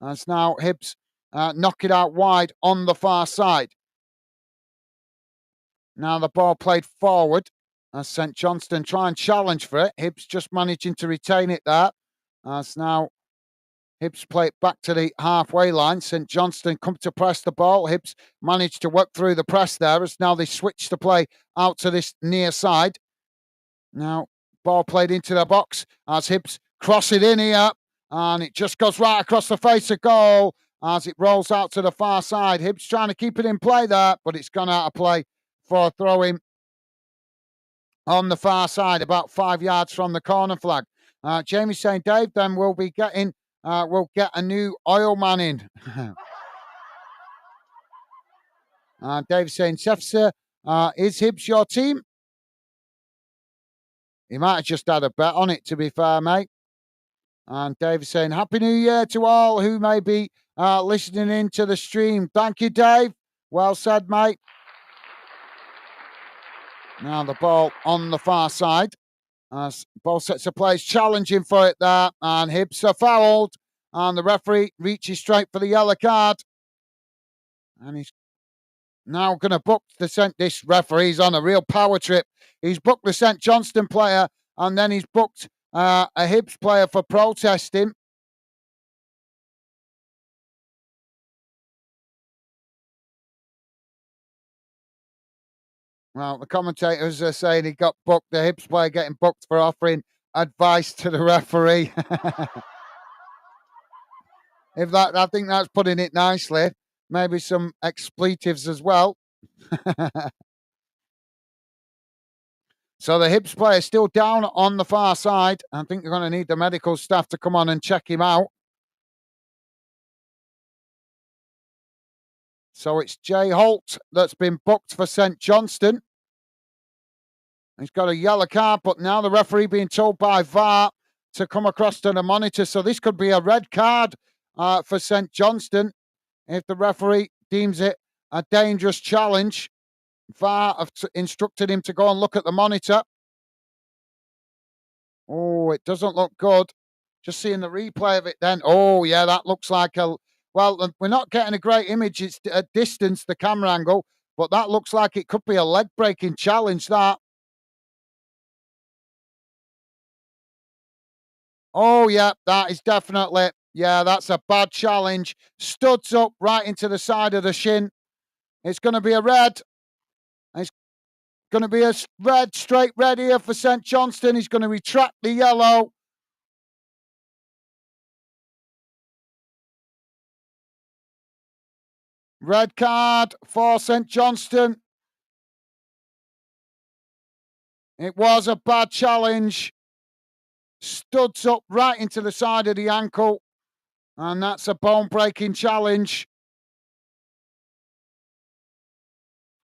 As now Hibs knock it out wide on the far side. Now the ball played forward as St. Johnstone try and challenge for it. Hibs just managing to retain it there. As now Hibs play it back to the halfway line. St. Johnstone come to press the ball. Hibs managed to work through the press there as now they switch to play out to this near side. Now ball played into the box as Hibs cross it in here, and it just goes right across the face of goal as it rolls out to the far side. Hibs trying to keep it in play there, but it's gone out of play for a throw-in on the far side, about 5 yards from the corner flag. Jamie saying, Dave, then we'll get a new oil man in. Dave saying, Sefsa Is Hibs your team? He might have just had a bet on it, to be fair, mate. And Dave is saying, Happy New Year to all who may be listening in to the stream. Thank you, Dave. Well said, mate. Now the ball on the far side. Both sets of players challenging for it there. And Hibs are fouled. And the referee reaches straight for the yellow card. And he's now going to book this referee's on a real power trip. He's booked the St. Johnstone player. And then he's booked a Hibs player for protesting. Well, the commentators are saying he got booked, the Hibs player getting booked for offering advice to the referee. I think that's putting it nicely. Maybe some expletives as well. So the Hibs player is still down on the far side. I think they're going to need the medical staff to come on and check him out. So it's Jay Holt that's been booked for St. Johnstone. He's got a yellow card, but now the referee being told by VAR to come across to the monitor. So this could be a red card for St. Johnstone if the referee deems it a dangerous challenge. VAR have instructed him to go and look at the monitor. Oh, it doesn't look good. Just seeing the replay of it then. Oh, yeah, that looks like a... Well, we're not getting a great image. It's a distance, the camera angle, but that looks like it could be a leg-breaking challenge, that. Oh, yeah, that is definitely... Yeah, that's a bad challenge. Studs up right into the side of the shin. It's going to be a red. It's going to be a red, straight red here for St. Johnstone. He's going to retract the yellow. Red card for St. Johnstone. It was a bad challenge. Studs up right into the side of the ankle. And that's a bone-breaking challenge.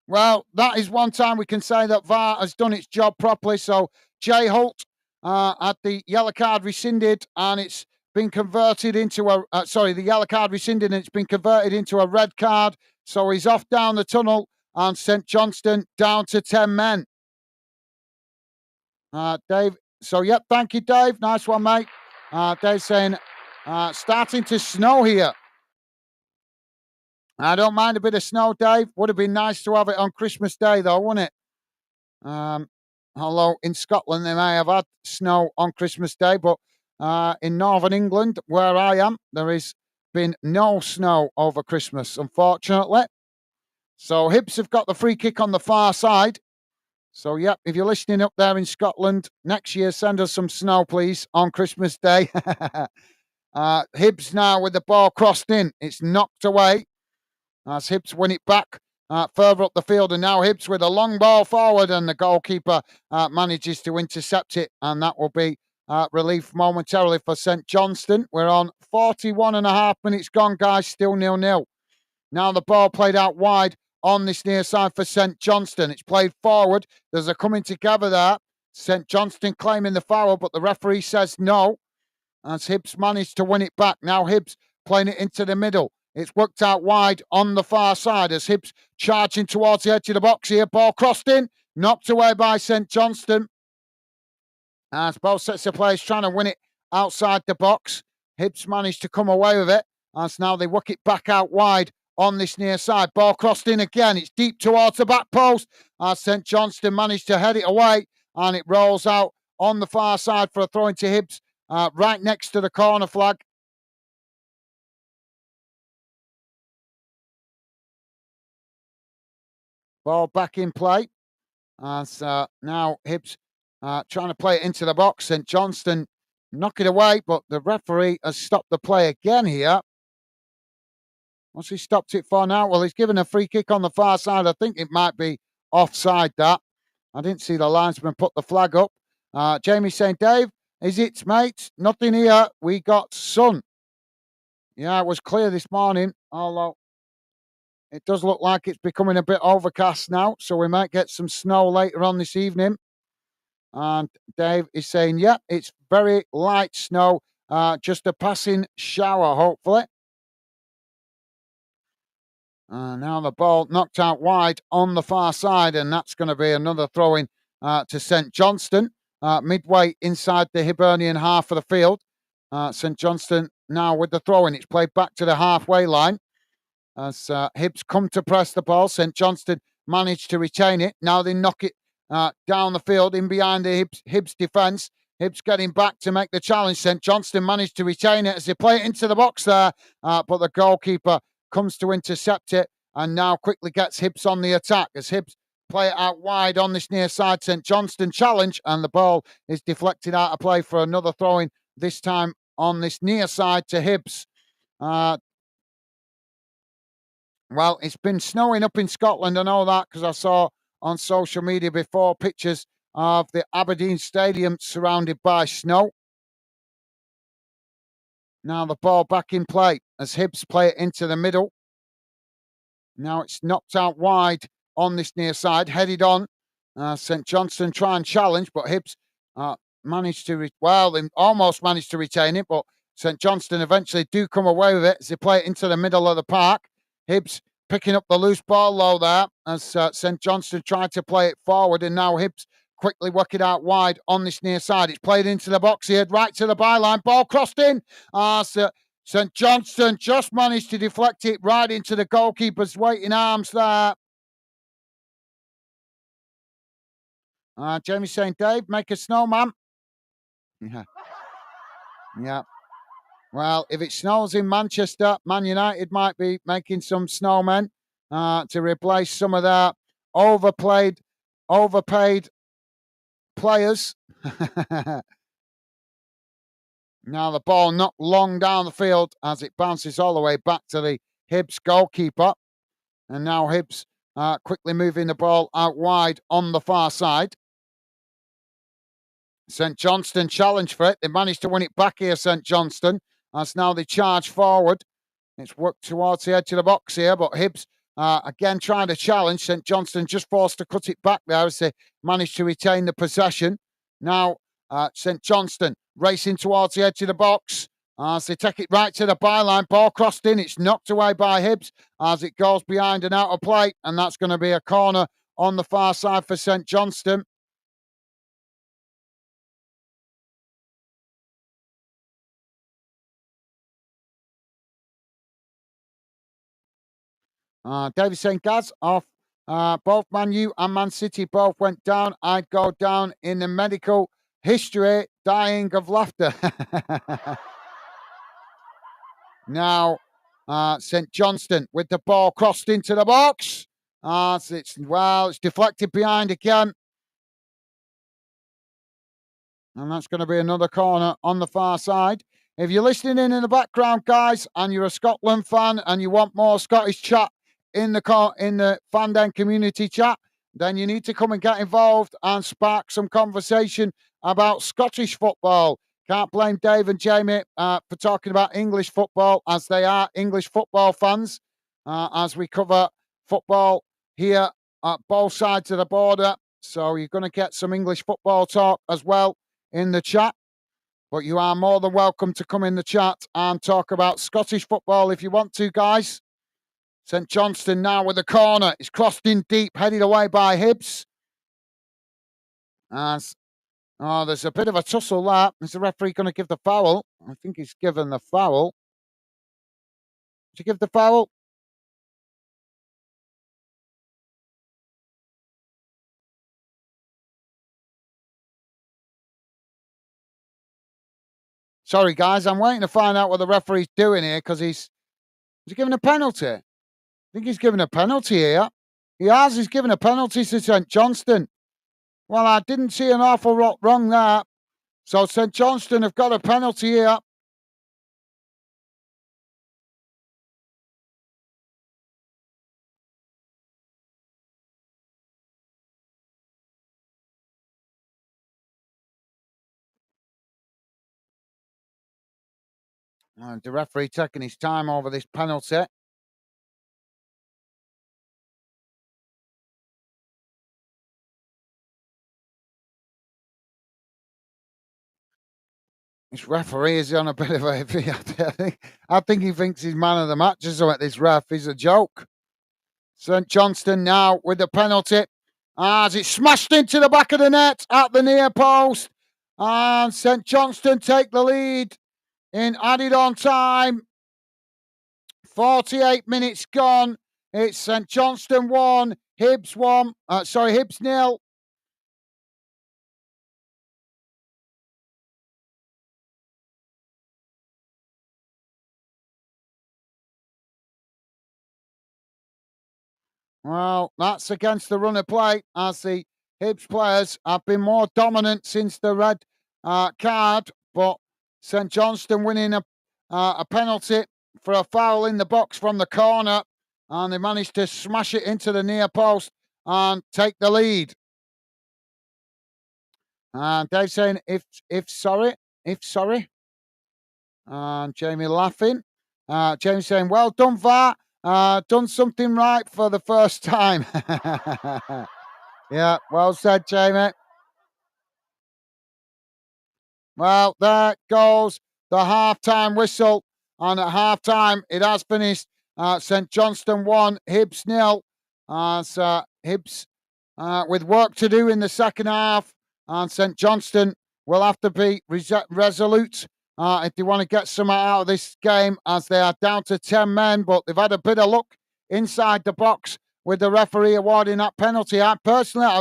Well, that is one time we can say that VAR has done its job properly. So Jay Holt had the yellow card rescinded, and it's been converted into the yellow card rescinded, and it's been converted into a red card. So he's off down the tunnel, and St. Johnstone down to 10 men. Dave. So, yep, thank you, Dave. Nice one, mate. Dave saying, starting to snow here. I don't mind a bit of snow, Dave. Would have been nice to have it on Christmas Day, though, wouldn't it? Although in Scotland they may have had snow on Christmas Day, but in northern England, where I am, there has been no snow over Christmas, unfortunately. So Hibs have got the free kick on the far side. So, yep, if you're listening up there in Scotland, next year send us some snow, please, on Christmas Day. Hibs now with the ball crossed in. It's knocked away. As Hibs win it back further up the field. And now Hibs with a long ball forward, and the goalkeeper manages to intercept it. And that will be relief momentarily for St. Johnstone. We're on 41 and a half minutes gone, guys. Still 0-0. Now the ball played out wide on this near side for St. Johnstone. It's played forward. There's a coming together there. St. Johnstone claiming the foul, but the referee says no. As Hibs managed to win it back. Now Hibs playing it into the middle. It's worked out wide on the far side as Hibs charging towards the edge of the box here. Ball crossed in, knocked away by St. Johnstone. As both sets of players trying to win it outside the box. Hibs managed to come away with it. As now they work it back out wide on this near side. Ball crossed in again. It's deep towards the back post. As St. Johnstone managed to head it away. And it rolls out on the far side for a throw into Hibs. Right next to the corner flag. Ball back in play. As now Hibs trying to play it into the box. St. Johnstone knock it away, but the referee has stopped the play again here. What's he stopped it for now? Well, he's given a free kick on the far side. I think it might be offside, that. I didn't see the linesman put the flag up. Jamie saying, Dave, is it, mate? Nothing here. We got sun. Yeah, it was clear this morning, although It does look like it's becoming a bit overcast now, so we might get some snow later on this evening. And Dave is saying, yep, it's very light snow, just a passing shower, hopefully. Now the ball knocked out wide on the far side, and that's going to be another throw in to St. Johnstone, midway inside the Hibernian half of the field. St. Johnstone now with the throw in. It's played back to the halfway line. As Hibs come to press the ball, St. Johnstone managed to retain it. Now they knock it down the field in behind the Hibs defence. Hibs getting back to make the challenge. St. Johnstone managed to retain it as they play it into the box there, but the goalkeeper comes to intercept it and now quickly gets Hibs on the attack as Hibs play it out wide on this near side. St. Johnstone challenge and the ball is deflected out of play for another throw-in, this time on this near side to Hibs. Well, it's been snowing up in Scotland, I know that because I saw on social media before pictures of the Aberdeen Stadium surrounded by snow. Now the ball back in play as Hibs play it into the middle. Now it's knocked out wide on this near side, headed on. St. Johnstone try and challenge, but Hibs managed to, they almost managed to retain it, but St. Johnstone eventually do come away with it as they play it into the middle of the park. Hibs picking up the loose ball low there as St. Johnstone tried to play it forward, and now Hibs quickly work it out wide on this near side. It's played into the box here, right to the byline. Ball crossed in. St. Johnstone just managed to deflect it right into the goalkeeper's waiting arms there. Jamie's saying, Dave, make a snowman. Yeah. Yeah. Well, if it snows in Manchester, Man United might be making some snowmen to replace some of their overpaid players. Now the ball not long down the field as it bounces all the way back to the Hibs goalkeeper. And now Hibs quickly moving the ball out wide on the far side. St. Johnstone challenge for it. They managed to win it back here, St. Johnstone, as now they charge forward. It's worked towards the edge of the box here, but Hibs again trying to challenge. St. Johnstone just forced to cut it back there as they managed to retain the possession. Now St. Johnstone racing towards the edge of the box as they take it right to the byline. Ball crossed in. It's knocked away by Hibs as it goes behind and out of play, and that's going to be a corner on the far side for St. Johnstone. David saying, Gaz, off both Man U and Man City both went down. I'd go down in the medical history, dying of laughter. Now, St. Johnstone with the ball crossed into the box. It's deflected behind again. And that's going to be another corner on the far side. If you're listening in the background, guys, and you're a Scotland fan and you want more Scottish chat in the Fandom community chat, then you need to come and get involved and spark some conversation about Scottish football. Can't blame Dave and Jamie for talking about English football, as they are English football fans, as we cover football here at both sides of the border. So you're going to get some English football talk as well in the chat. But you are more than welcome to come in the chat and talk about Scottish football if you want to, guys. St. Johnstone now with the corner. It's crossed in deep, headed away by Hibs. There's a bit of a tussle there. Is the referee going to give the foul? I think he's given the foul. Did you give the foul? Sorry, guys. I'm waiting to find out what the referee's doing here because is he giving a penalty? I think he's given a penalty here. He has. He's given a penalty to St. Johnstone. Well, I didn't see an awful lot wrong there. So St. Johnstone have got a penalty here. The referee taking his time over this penalty. This referee is on a bit of a. I think he thinks he's man of the match or something. This ref is a joke. St. Johnstone now with the penalty as it's smashed into the back of the net at the near post. And St. Johnstone take the lead in added on time. 48 minutes gone. It's St. Johnstone 1, Hibs 1. Hibs 0. Well, that's against the run of play as the Hibs players have been more dominant since the red card, but St. Johnstone winning a penalty for a foul in the box from the corner, and they managed to smash it into the near post and take the lead. And Dave saying, if sorry. And Jamie laughing. Jamie saying, well done, VAR. Done something right for the first time. Yeah, well said, Jamie. Well, there goes the half-time whistle. And at half-time, it has finished St. Johnstone 1, Hibs 0. Hibs with work to do in the second half. And St. Johnstone will have to be resolute if they want to get something out of this game, as they are down to 10 men. But they've had a bit of luck inside the box with the referee awarding that penalty. I'd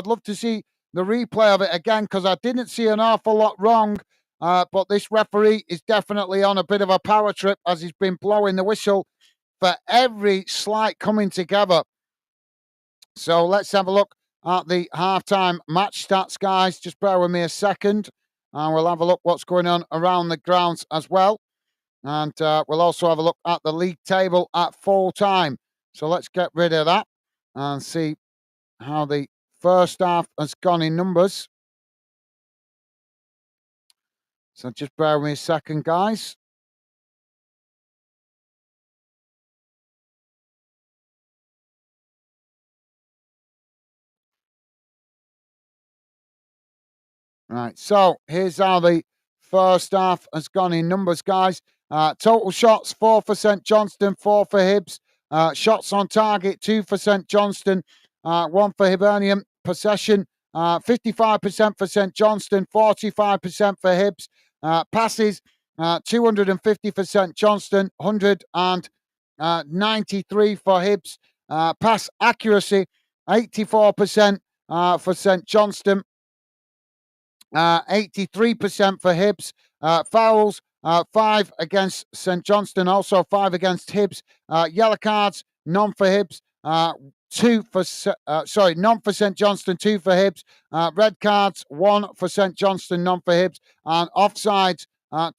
love to see the replay of it again, because I didn't see an awful lot wrong. But this referee is definitely on a bit of a power trip, as he's been blowing the whistle for every slight coming together. So let's have a look at the halftime match stats, guys. Just bear with me a second, and we'll have a look what's going on around the grounds as well. And we'll also have a look at the league table at full time. So let's get rid of that and see how the first half has gone in numbers. So just bear with me a second, guys. Right, so here's how the first half has gone in numbers, guys. Total shots, 4 for St. Johnstone, 4 for Hibs. Shots on target, 2 for St. Johnstone, 1 for Hibernian. Possession, 55% for St. Johnstone, 45% for Hibs. Passes, 250 for St. Johnstone, 193 for Hibs. Pass accuracy, 84% for St. Johnstone, 83% for Hibs. Fouls, 5 against St. Johnstone, also 5 against Hibs. Yellow cards, none for Hibs. None for St. Johnstone, 2 for Hibs. Red cards, 1 for St. Johnstone, none for Hibs. And offsides,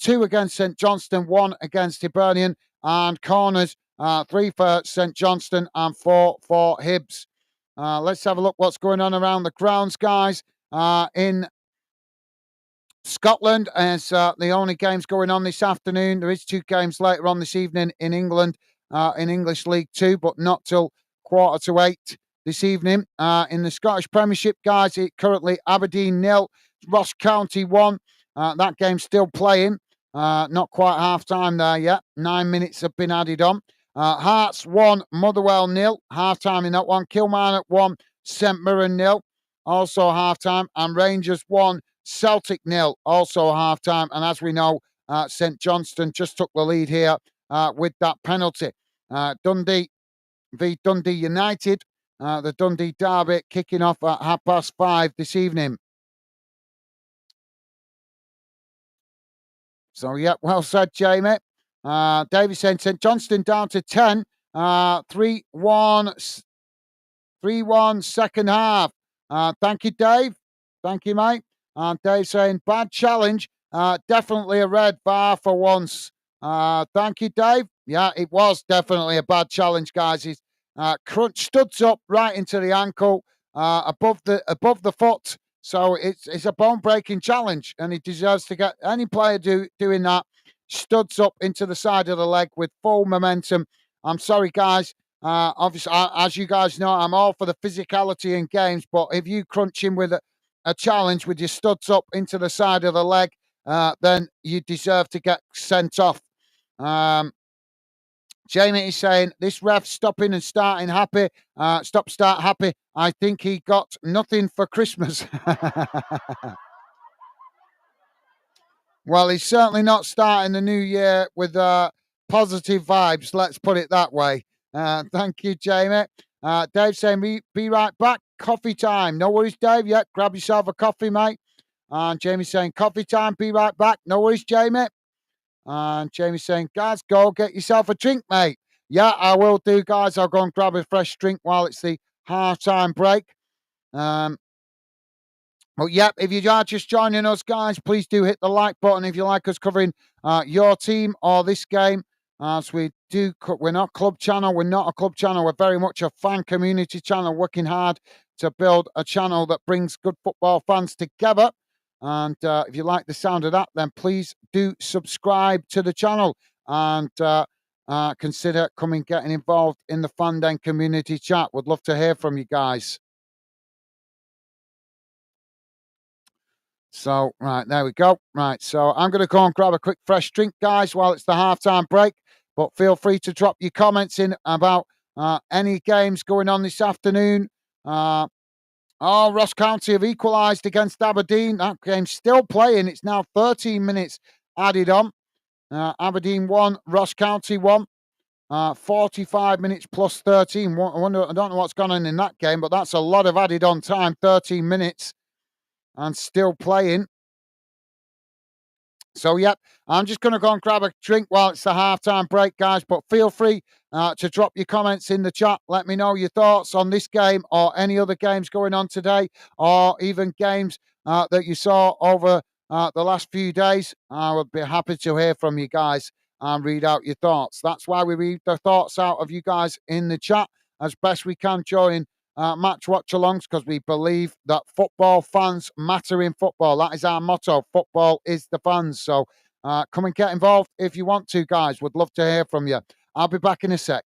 2 against St. Johnstone, 1 against Hibernian. And corners, 3 for St. Johnstone and 4 for Hibs. Let's have a look what's going on around the grounds, guys. In Scotland, as the only games going on this afternoon. There is 2 games later on this evening in England, in English League 2, but not till 7:45 this evening. In the Scottish Premiership, guys, it currently Aberdeen 0, Ross County 1. That game's still playing. Not quite half time there yet. 9 minutes have been added on. Hearts 1, Motherwell 0. Half time in that one. Kilmarnock 1, St Mirren 0. Also half time. And Rangers 1, Celtic 0, also half time. And as we know, St. Johnstone just took the lead here with that penalty. Dundee v Dundee United, the Dundee derby kicking off at 5:30 this evening. So, yeah, well said, Jamie. David saying St. Johnstone down to 10, 3-1, 3-1 second half. Thank you, Dave. Thank you, mate. And Dave saying, bad challenge. Definitely a red bar for once. Thank you, Dave. Yeah, it was definitely a bad challenge, guys. He's studs up right into the ankle, above the foot. So it's a bone-breaking challenge, and he deserves to get any player doing that. Studs up into the side of the leg with full momentum. I'm sorry, guys. Obviously, as you guys know, I'm all for the physicality in games, but if you crunch him with a challenge with your studs up into the side of the leg, then you deserve to get sent off. Um, Jamie is saying this ref stopping and starting happy. Stop, start happy. I think he got nothing for Christmas. Well, he's certainly not starting the new year with positive vibes. Let's put it that way. Thank you, Jamie. Dave saying, be right back. Coffee time. No worries, Dave. Yeah, grab yourself a coffee, mate. And Jamie saying, coffee time. Be right back. No worries, Jamie. And Jamie saying, guys, go get yourself a drink, mate. Yeah, I will do, guys. I'll go and grab a fresh drink while it's the half-time break. But yep, if you are just joining us, guys, please do hit the like button if you like us covering your team or this game. As we do, we're not club channel. We're not a club channel. We're very much a fan community channel, working hard to build a channel that brings good football fans together. And if you like the sound of that, then please do subscribe to the channel and consider getting involved in the Fan Den community chat. Would love to hear from you guys. So, right, there we go. Right, so I'm going to go and grab a quick fresh drink, guys, while it's the halftime break. But feel free to drop your comments in about any games going on this afternoon. Ross County have equalised against Aberdeen. That game's still playing. It's now 13 minutes added on. Aberdeen 1, Ross County 1. 45 minutes plus 13. I don't know what's gone on in that game, but that's a lot of added on time. 13 minutes and still playing. So, yep, I'm just going to go and grab a drink while it's the halftime break, guys. But feel free to drop your comments in the chat. Let me know your thoughts on this game or any other games going on today, or even games that you saw over the last few days. I would be happy to hear from you guys and read out your thoughts. That's why we read the thoughts out of you guys in the chat as best we can during match watch alongs, because we believe that football fans matter in football. That is our motto. Football is the fans. So come and get involved if you want to, guys. Would love to hear from you. I'll be back in a sec.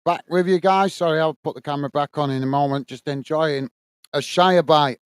Back with you guys. Sorry, I'll put the camera back on in a moment. Just enjoying a Shire bite.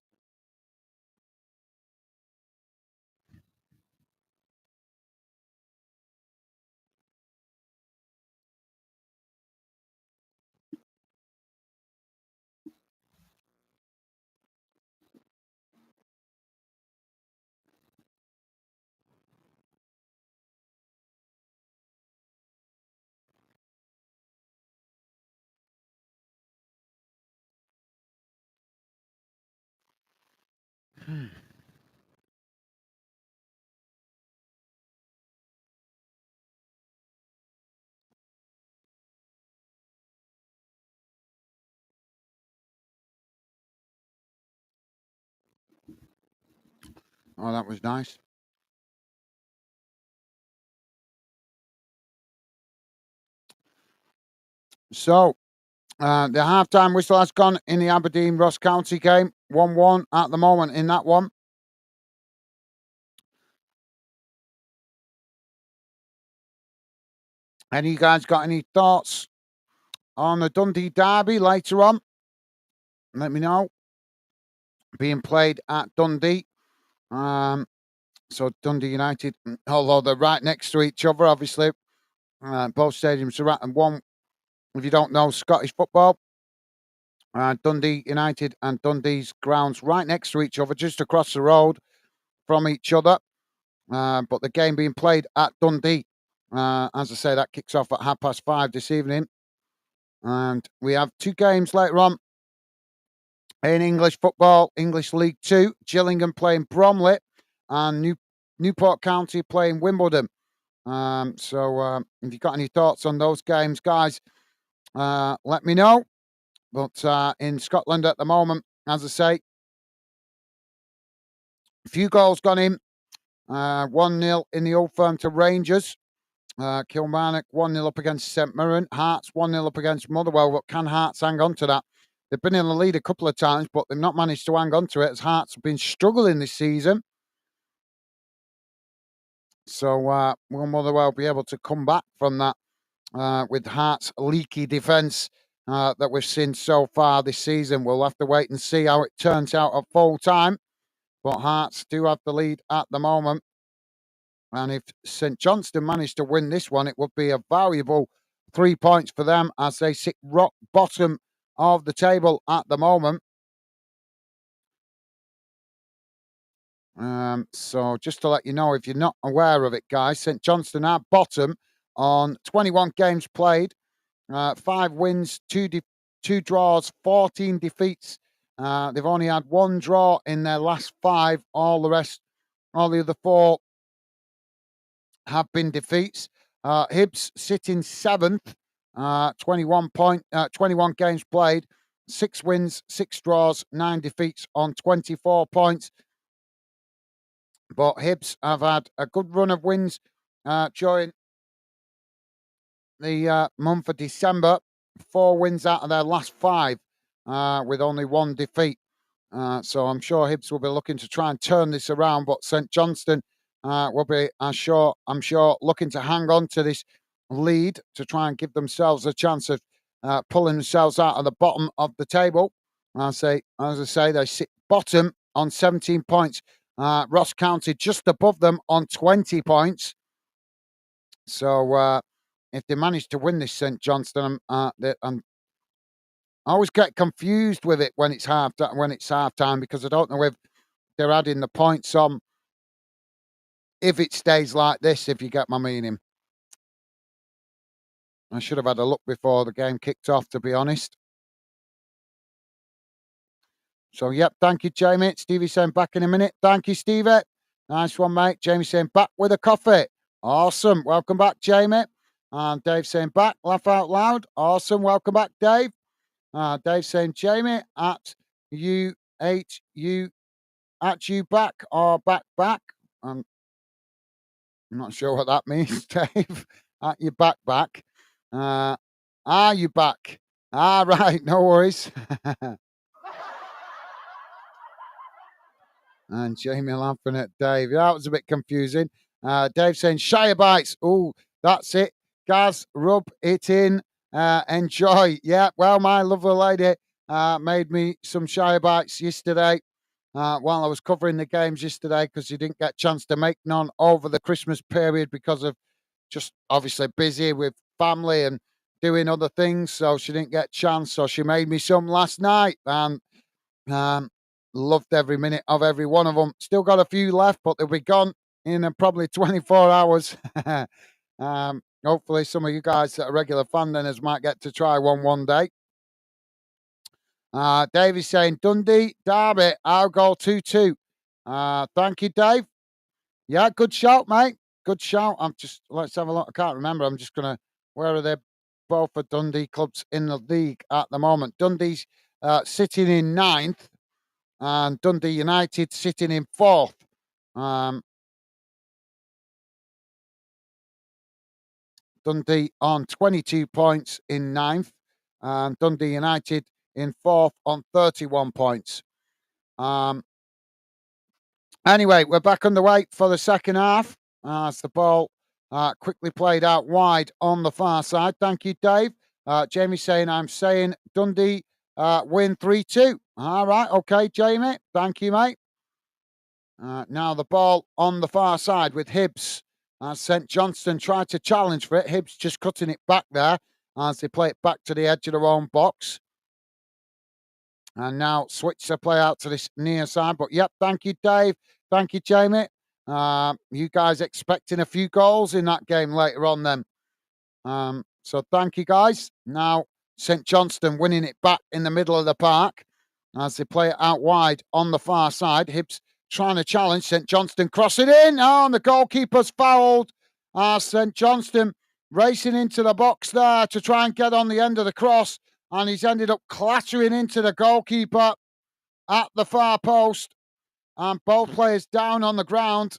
Oh, that was nice. So, the half-time whistle has gone in the Aberdeen-Ross County game. 1-1 at the moment in that one. Any you guys got any thoughts on the Dundee derby later on? Let me know. Being played at Dundee. So Dundee United, although they're right next to each other, obviously, both stadiums are at and one. If you don't know Scottish football, Dundee United and Dundee's grounds right next to each other, just across the road from each other. But the game being played at Dundee, as I say, that kicks off at 5:30 this evening, and we have two games later on in English football, English League Two. Gillingham playing Bromley, and Newport County playing Wimbledon. So if you've got any thoughts on those games, guys, let me know. But in Scotland at the moment, as I say, a few goals gone in. 1-0 in the Old Firm to Rangers. Kilmarnock 1-0 up against St Mirren. Hearts 1-0 up against Motherwell. But can Hearts hang on to that? They've been in the lead a couple of times, but they've not managed to hang on to it, as Hearts have been struggling this season. So will Motherwell be able to come back from that with Hearts' leaky defence that we've seen so far this season? We'll have to wait and see how it turns out at full time. But Hearts do have the lead at the moment. And if St Johnstone managed to win this one, it would be a valuable 3 points for them, as they sit rock bottom of the table at the moment. So just to let you know, if you're not aware of it, guys, St Johnstone are bottom on 21 games played, 5 wins, 2 draws, 14 defeats. They've only had 1 draw in their last 5. All the other 4 have been defeats. Hibs sitting 7th, 21 games played, 6 wins, 6 draws, 9 defeats on 24 points. But Hibs have had a good run of wins during the month of December. 4 wins out of their last 5, with only 1 defeat. So I'm sure Hibs will be looking to try and turn this around. But St Johnstone will be, I'm sure, looking to hang on to this lead to try and give themselves a chance of pulling themselves out of the bottom of the table. As I say, they sit bottom on 17 points. Ross County just above them on 20 points. So if they manage to win this St Johnstone, I always get confused with it when it's half time, because I don't know if they're adding the points on if it stays like this, if you get my meaning. I should have had a look before the game kicked off, to be honest. So, yep, thank you, Jamie. Stevie saying back in a minute. Thank you, Stevie. Nice one, mate. Jamie saying back with a coffee. Awesome. Welcome back, Jamie. And Dave saying back, laugh out loud. Awesome. Welcome back, Dave. Dave saying Jamie at you back or back. I'm not sure what that means, Dave. At you back. Are you back? Right, no worries. And Jamie laughing at Dave. That was a bit confusing. Dave saying Shire Bites. Oh, that's it. Gaz, rub it in. Enjoy. Yeah, well, my lovely lady made me some Shire Bites yesterday while I was covering the games yesterday because she didn't get a chance to make none over the Christmas period because of just obviously busy with family and doing other things. So she didn't get a chance. So she made me some last night and loved every minute of every one of them. Still got a few left, but they'll be gone in probably 24 hours. Hopefully, some of you guys that are regular fan dinners might get to try one day. Dave is saying Dundee, Derby, I'll go 2-2. Thank you, Dave. Yeah, good shout, mate. Good shout. Let's have a look. I can't remember. I'm just going to, where are they? Both for Dundee clubs in the league at the moment. Dundee's sitting in ninth and Dundee United sitting in fourth. Dundee on 22 points in ninth, and Dundee United in fourth on 31 points. Anyway, we're back underway for the second half as the ball quickly played out wide on the far side. Thank you, Dave. Jamie saying, I'm saying Dundee win 3-2. All right, okay, Jamie. Thank you, mate. Now the ball on the far side with Hibs. St. Johnstone tried to challenge for it. Hibs just cutting it back there as they play it back to the edge of their own box. And now switch the play out to this near side. But yep, thank you, Dave. Thank you, Jamie. You guys expecting a few goals in that game later on then. So thank you, guys. Now St. Johnstone winning it back in the middle of the park as they play it out wide on the far side. Hibs trying to challenge. St. Johnstone crossing in. Oh, and the goalkeeper's fouled. St. Johnstone racing into the box there to try and get on the end of the cross. And he's ended up clattering into the goalkeeper at the far post. And both players down on the ground.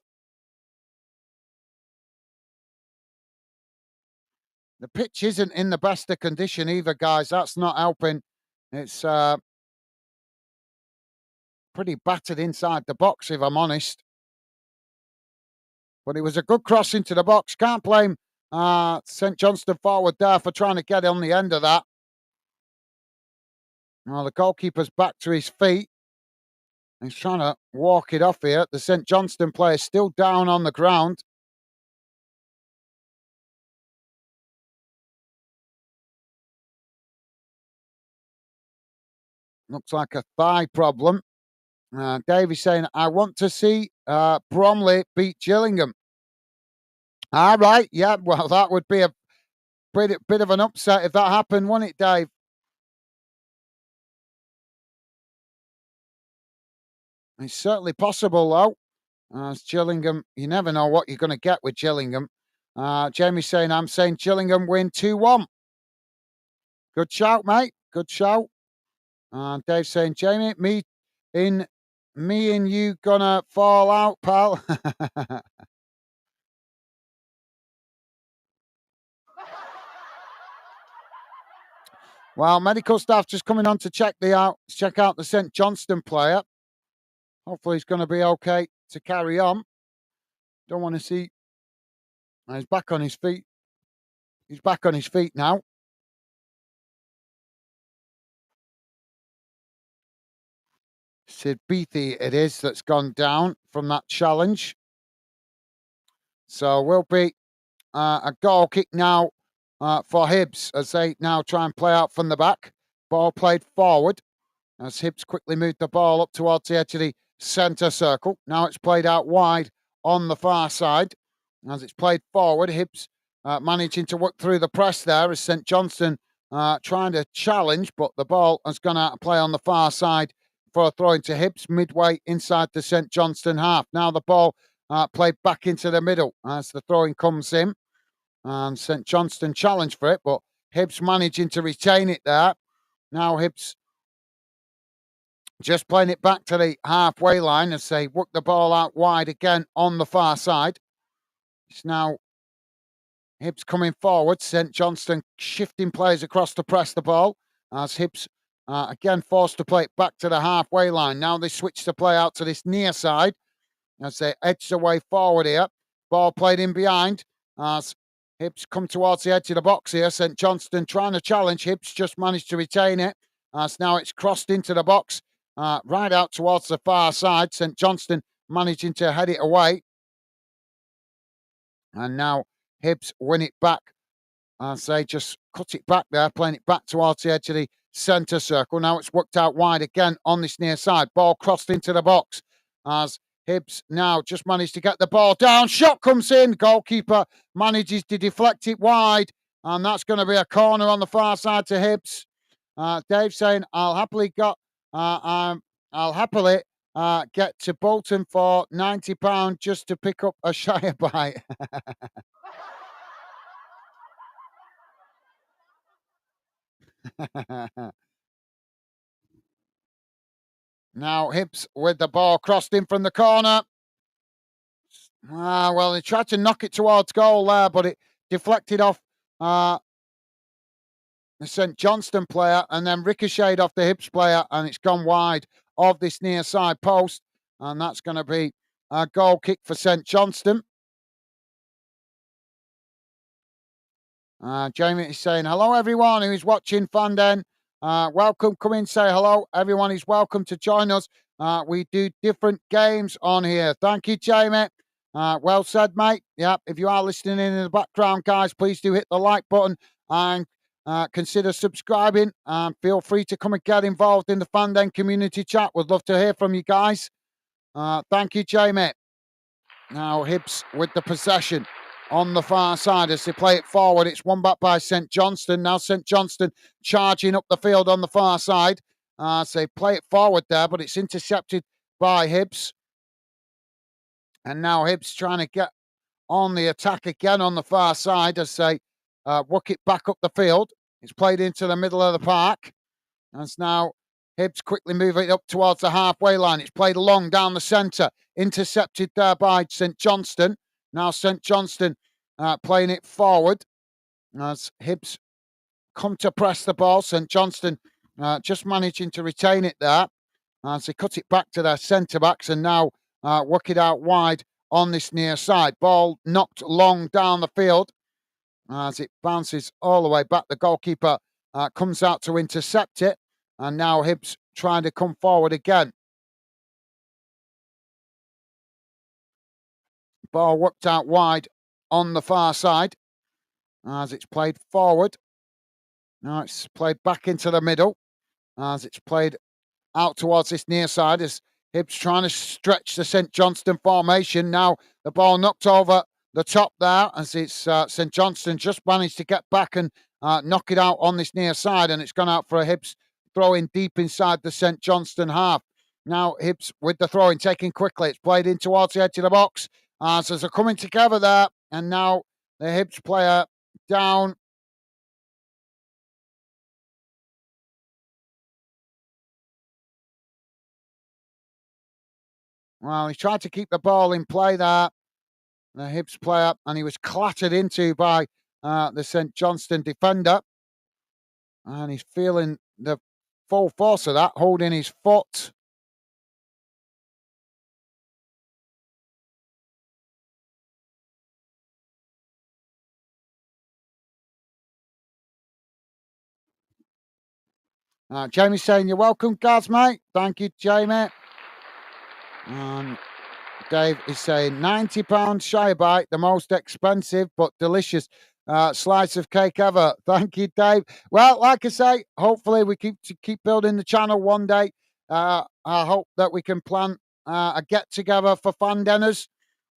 The pitch isn't in the best of condition either, guys. That's not helping. It's pretty battered inside the box, if I'm honest. But it was a good cross into the box. Can't blame St. Johnstone forward there for trying to get on the end of that. Well, the goalkeeper's back to his feet. He's trying to walk it off here. The St. Johnstone player still down on the ground. Looks like a thigh problem. Davey saying, I want to see Bromley beat Gillingham. All right, yeah, well, that would be a bit of an upset if that happened, wouldn't it, Dave? It's certainly possible, though. As Gillingham, you never know what you're going to get with Gillingham. Jamie's saying, I'm saying Gillingham win 2-1. Good shout, mate. Good shout. Dave saying, Jamie, me and you gonna fall out, pal. Well, medical staff just coming on to check out the St. Johnstone player. Hopefully he's going to be okay to carry on. Don't want to see. He's back on his feet. He's back on his feet now. Sid Beatty it is that's gone down from that challenge. So will be a goal kick now for Hibs as they now try and play out from the back. Ball played forward as Hibs quickly moved the ball up towards the edge of the centre circle. Now it's played out wide on the far side. As it's played forward, Hibs managing to work through the press there as St. Johnstone trying to challenge, but the ball has gone out of play on the far side for a throw into Hibs midway inside the St. Johnstone half. Now the ball played back into the middle as the throwing comes in. And St. Johnstone challenged for it, but Hibs managing to retain it there. Now Hibs just playing it back to the halfway line as they work the ball out wide again on the far side. It's now Hibs coming forward. St. Johnstone shifting players across to press the ball as Hibs again forced to play it back to the halfway line. Now they switch the play out to this near side as they edge their way forward here. Ball played in behind as Hibs come towards the edge of the box here. St. Johnstone trying to challenge. Hibs just managed to retain it as now it's crossed into the box, right out towards the far side. St. Johnstone managing to head it away. And now Hibs win it back as they just cut it back there, playing it back towards the edge of the centre circle. Now it's worked out wide again on this near side. Ball crossed into the box as Hibs now just managed to get the ball down. Shot comes in. Goalkeeper manages to deflect it wide. And that's going to be a corner on the far side to Hibs. Dave saying, I'll happily get to Bolton for £90 just to pick up a Shire bite. Now Hibs with the ball crossed in from the corner. Well, he tried to knock it towards goal there, but it deflected off the St. Johnstone player and then ricocheted off the Hibs player, and it's gone wide of this near side post. And that's going to be a goal kick for St. Johnstone. Jamie is saying, hello, everyone who is watching Fanden. Welcome. Come in, say hello. Everyone is welcome to join us. We do different games on here. Thank you, Jamie. Well said, mate. Yep, if you are listening in the background, guys, please do hit the like button and consider subscribing. And feel free to come and get involved in the Fanden community chat. We'd love to hear from you guys. Thank you, Jamie. Now Hibs with the possession on the far side as they play it forward. It's won back by St. Johnstone. Now St. Johnstone charging up the field on the far side. So they play it forward there, but it's intercepted by Hibs. And now Hibs trying to get on the attack again on the far side as they work it back up the field. It's played into the middle of the park. As now Hibs quickly move it up towards the halfway line. It's played long down the centre. Intercepted there by St. Johnstone. Now St. Johnstone playing it forward as Hibs come to press the ball. St. Johnstone just managing to retain it there as they cut it back to their centre-backs and now work it out wide on this near side. Ball knocked long down the field as it bounces all the way back. The goalkeeper comes out to intercept it, and now Hibs trying to come forward again. Ball worked out wide on the far side as it's played forward. Now it's played back into the middle as it's played out towards this near side as Hibs trying to stretch the St. Johnstone formation. Now the ball knocked over the top there as it's St. Johnstone just managed to get back and knock it out on this near side, and it's gone out for a Hibs throw in deep inside the St. Johnstone half. Now Hibs with the throw in taken quickly. It's played in towards the edge of the box. So they're coming together there, and now the Hibs player down. Well, he tried to keep the ball in play there, the Hibs player, and he was clattered into by the St. Johnstone defender. And he's feeling the full force of that, holding his foot. Jamie's saying, you're welcome, Gaz, mate. Thank you, Jamie. Dave is saying, £90 Shire bite, the most expensive but delicious slice of cake ever. Thank you, Dave. Well, like I say, hopefully we keep building the channel one day. I hope that we can plan a get-together for Fandenners.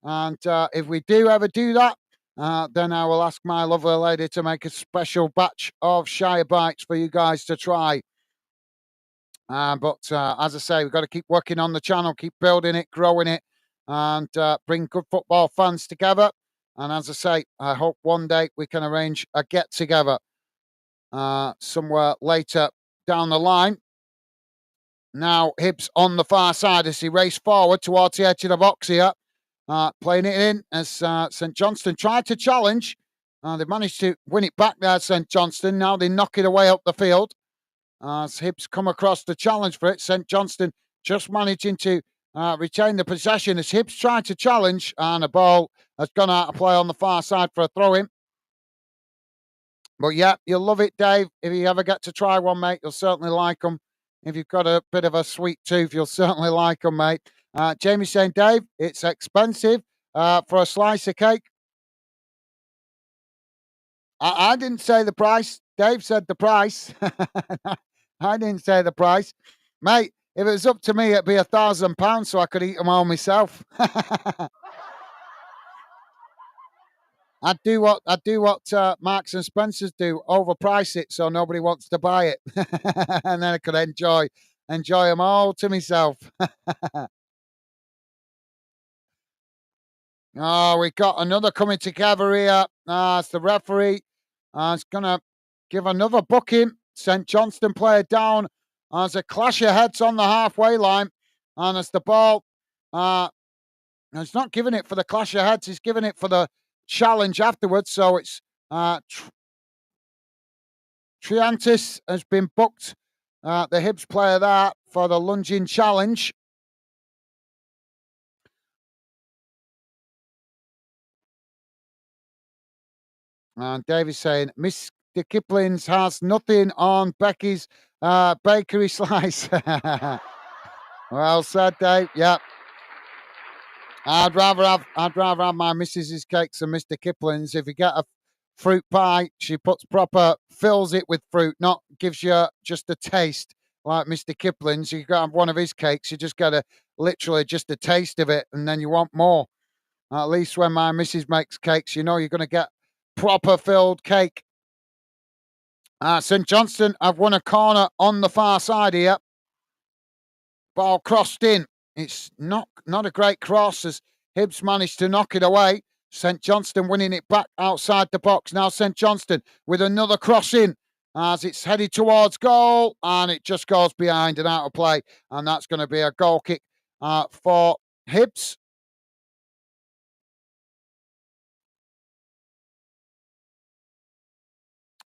And if we do ever do that, then I will ask my lovely lady to make a special batch of Shire bites for you guys to try. But as I say, we've got to keep working on the channel, keep building it, growing it, and bring good football fans together. And as I say, I hope one day we can arrange a get-together somewhere later down the line. Now Hibs on the far side as he race forward towards the edge of the box here. Playing it in as St. Johnstone tried to challenge. They managed to win it back there, St. Johnstone. Now they knock it away up the field. As Hibs come across the challenge for it, St. Johnstone just managing to retain the possession as Hibs tried to challenge, and a ball has gone out of play on the far side for a throw-in. But yeah, you'll love it, Dave. If you ever get to try one, mate, you'll certainly like them. If you've got a bit of a sweet tooth, you'll certainly like them, mate. Jamie's saying, Dave, it's expensive for a slice of cake. I didn't say the price. Dave said the price. I didn't say the price. Mate, if it was up to me, it'd be £1,000 so I could eat them all myself. I'd do what Marks and Spencers do, overprice it so nobody wants to buy it, and then I could enjoy them all to myself. Oh, we got another coming together here. It's the referee. It's gonna give another booking. St. Johnstone player down. There's a clash of heads on the halfway line, and as the ball. He's not giving it for the clash of heads. He's giving it for the challenge afterwards. So it's Triantis has been booked, the Hibs player there, for the lunging challenge. And David's saying, Mr. Kipling's has nothing on Becky's bakery slice. Well said, Dave. Yep. I'd rather have my missus's cakes than Mr. Kipling's. If you get a fruit pie, she fills it with fruit, not gives you just a taste like Mr. Kipling's. You got to have one of his cakes, you just get literally just a taste of it, and then you want more. At least when my missus makes cakes, you know you're going to get proper filled cake. St. Johnstone have won a corner on the far side here. Ball crossed in. It's not a great cross as Hibs managed to knock it away. St. Johnstone winning it back outside the box. Now St. Johnstone with another cross in as it's headed towards goal, and it just goes behind and out of play. And that's going to be a goal kick for Hibs.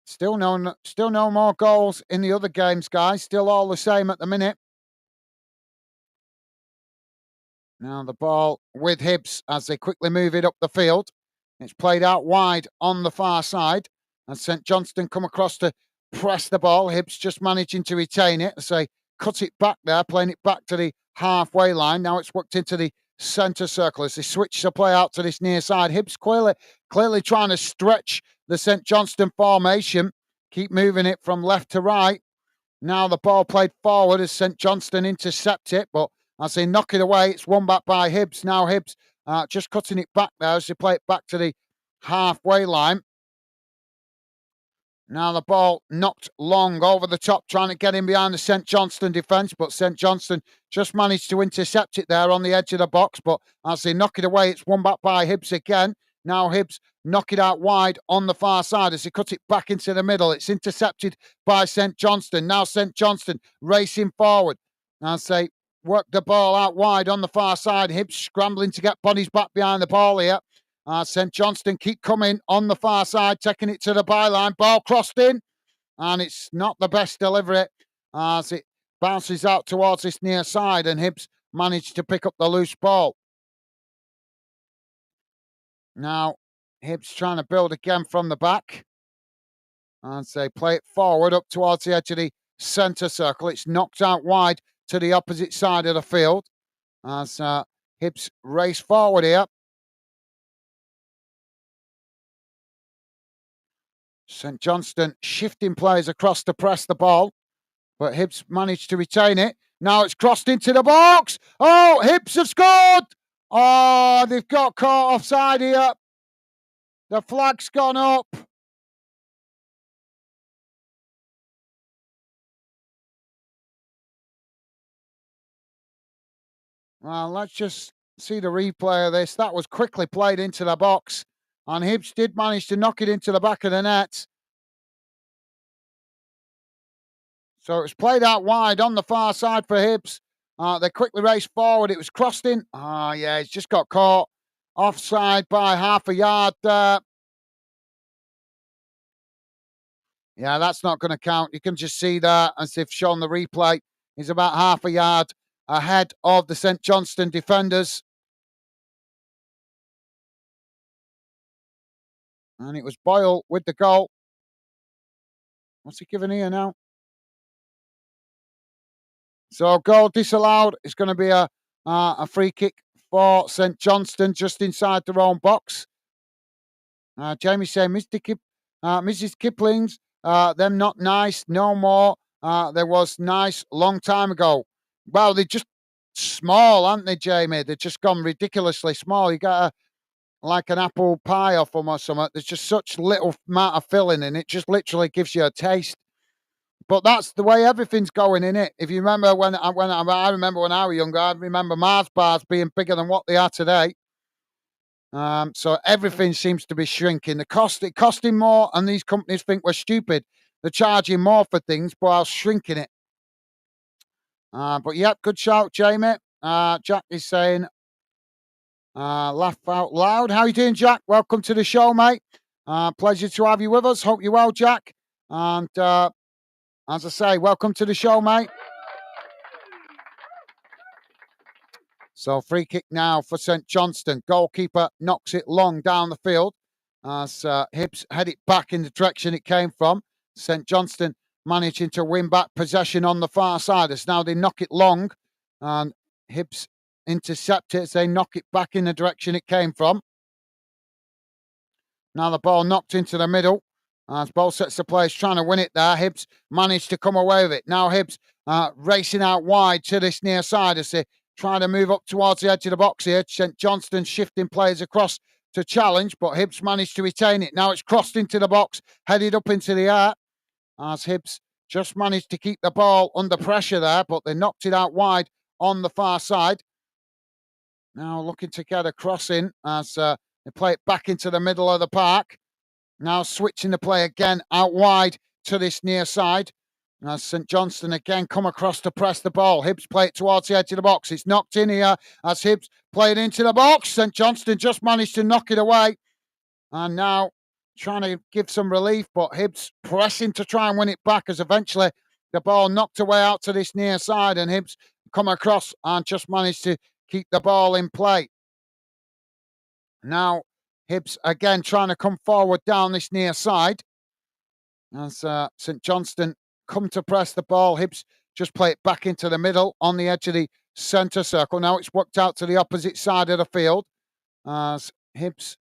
Still no more goals in the other games, guys. Still all the same at the minute. Now the ball with Hibs as they quickly move it up the field. It's played out wide on the far side. And St. Johnstone come across to press the ball. Hibs just managing to retain it as they cut it back there, playing it back to the halfway line. Now it's worked into the centre circle as they switch the play out to this near side. Hibs clearly trying to stretch the St. Johnstone formation, keep moving it from left to right. Now the ball played forward as St. Johnstone intercept it, but as they knock it away, it's won back by Hibs. Now Hibs just cutting it back there as they play it back to the halfway line. Now the ball knocked long over the top, trying to get in behind the St. Johnstone defence, but St. Johnstone just managed to intercept it there on the edge of the box. But as they knock it away, it's won back by Hibs again. Now Hibs knock it out wide on the far side as they cut it back into the middle. It's intercepted by St. Johnstone. Now St. Johnstone racing forward as they work the ball out wide on the far side. Hibs scrambling to get bodies back behind the ball here. St. Johnstone keep coming on the far side, taking it to the byline. Ball crossed in, and it's not the best delivery as it bounces out towards this near side, and Hibs managed to pick up the loose ball. Now, Hibs trying to build again from the back as they play it forward up towards the edge of the centre circle. It's knocked out wide to the opposite side of the field as Hibs race forward here. St. Johnstone shifting players across to press the ball, but Hibs managed to retain it. Now it's crossed into the box. Oh, Hibs have scored. Oh, they've got caught offside here. The flag's gone up. Well, let's just see the replay of this. That was quickly played into the box, and Hibs did manage to knock it into the back of the net. So it was played out wide on the far side for Hibs. They quickly raced forward. It was crossed in. Yeah, it's just got caught offside by half a yard there. Yeah, that's not going to count. You can just see that as they've shown the replay. He's about half a yard ahead of the St. Johnstone defenders. And it was Boyle with the goal. What's he giving here now? So goal disallowed. It's going to be a free kick for St. Johnstone just inside their own box. Jamie saying, Mrs. Kipling's, them not nice, no more. There was nice long time ago. Well, they're just small, aren't they, Jamie? They've just gone ridiculously small. You got like an apple pie off them or something. There's just such little amount of filling in it. Just literally gives you a taste. But that's the way everything's going in it. If you remember I remember when I was younger, I remember Mars bars being bigger than what they are today. So everything seems to be shrinking. It costing more, and these companies think we're stupid. They're charging more for things while shrinking it. But yeah, good shout, Jamie. Jack is saying, laugh out loud. How you doing, Jack? Welcome to the show, mate. Pleasure to have you with us. Hope you're well, Jack. And as I say, welcome to the show, mate. So free kick now for St. Johnstone. Goalkeeper knocks it long down the field as Hibs head it back in the direction it came from. St. Johnstone managing to win back possession on the far side as now they knock it long and Hibs intercept it as they knock it back in the direction it came from. Now the ball knocked into the middle. As ball sets the place, trying to win it there. Hibs managed to come away with it. Now Hibs racing out wide to this near side as they try to move up towards the edge of the box here. St. Johnstone shifting players across to challenge, but Hibs managed to retain it. Now it's crossed into the box, headed up into the air. As Hibs just managed to keep the ball under pressure there, but they knocked it out wide on the far side. Now looking to get a cross in as they play it back into the middle of the park. Now switching the play again out wide to this near side. As St. Johnstone again come across to press the ball. Hibs play it towards the edge of the box. It's knocked in here as Hibs play it into the box. St. Johnstone just managed to knock it away. And now trying to give some relief, but Hibs pressing to try and win it back as eventually the ball knocked away out to this near side and Hibs come across and just managed to keep the ball in play. Now Hibs again trying to come forward down this near side as St. Johnstone come to press the ball. Hibs just play it back into the middle on the edge of the centre circle. Now it's worked out to the opposite side of the field as Hibs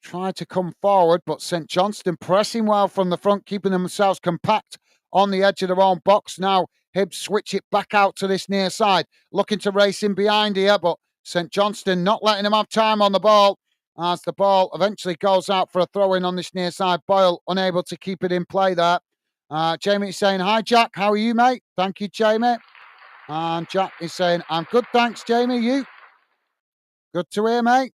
try to come forward, but St. Johnstone pressing well from the front, keeping themselves compact on the edge of their own box. Now Hibs switch it back out to this near side, looking to race in behind here, but St. Johnstone not letting them have time on the ball as the ball eventually goes out for a throw-in on this near side. Boyle unable to keep it in play there. Jamie is saying, hi, Jack. How are you, mate? Thank you, Jamie. And Jack is saying, I'm good, thanks, Jamie. You? Good to hear, mate.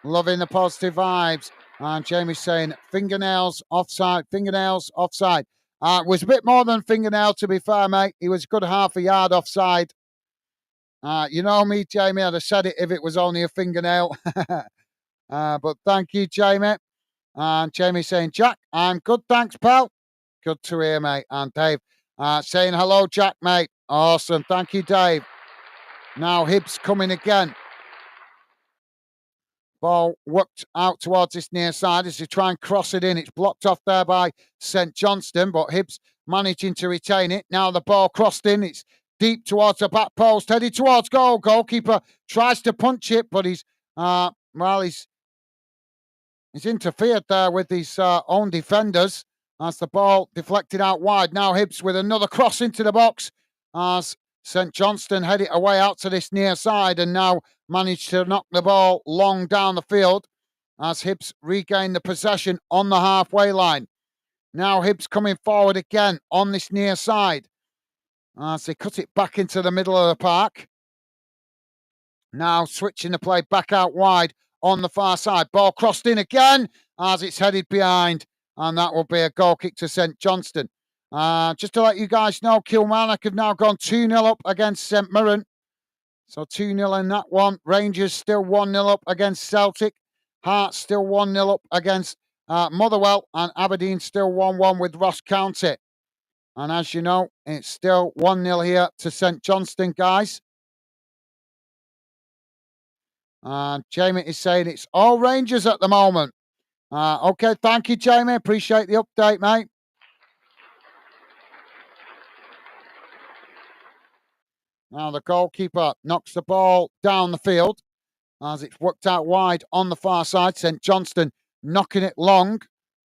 Loving the positive vibes. And Jamie's saying, fingernails offside, fingernails offside. It was a bit more than fingernail, to be fair, mate. He was a good half a yard offside. You know me, Jamie, I'd have said it if it was only a fingernail. But thank you, Jamie. And Jamie saying, Jack, I'm good, thanks, pal. Good to hear, mate. And Dave saying, hello, Jack, mate. Awesome. Thank you, Dave. Now Hibs coming again. Ball worked out towards this near side as they try and cross it in. It's blocked off there by St. Johnstone, but Hibs managing to retain it. Now the ball crossed in. It's deep towards the back post, headed towards goal. Goalkeeper tries to punch it, but he's interfered there with his own defenders as the ball deflected out wide. Now Hibs with another cross into the box as St. Johnstone head it away out to this near side and now managed to knock the ball long down the field as Hibs regain the possession on the halfway line. Now Hibs coming forward again on this near side as they cut it back into the middle of the park. Now switching the play back out wide on the far side. Ball crossed in again as it's headed behind, and that will be a goal kick to St. Johnstone. Just to let you guys know, Kilmarnock have now gone 2-0 up against St. Mirren. So 2-0 in that one. Rangers still 1-0 up against Celtic. Hearts still 1-0 up against Motherwell. And Aberdeen still 1-1 with Ross County. And as you know, it's still 1-0 here to St. Johnstone, guys. And Jamie is saying it's all Rangers at the moment. Okay, thank you, Jamie. Appreciate the update, mate. Now the goalkeeper knocks the ball down the field as it's worked out wide on the far side. St.Johnstone knocking it long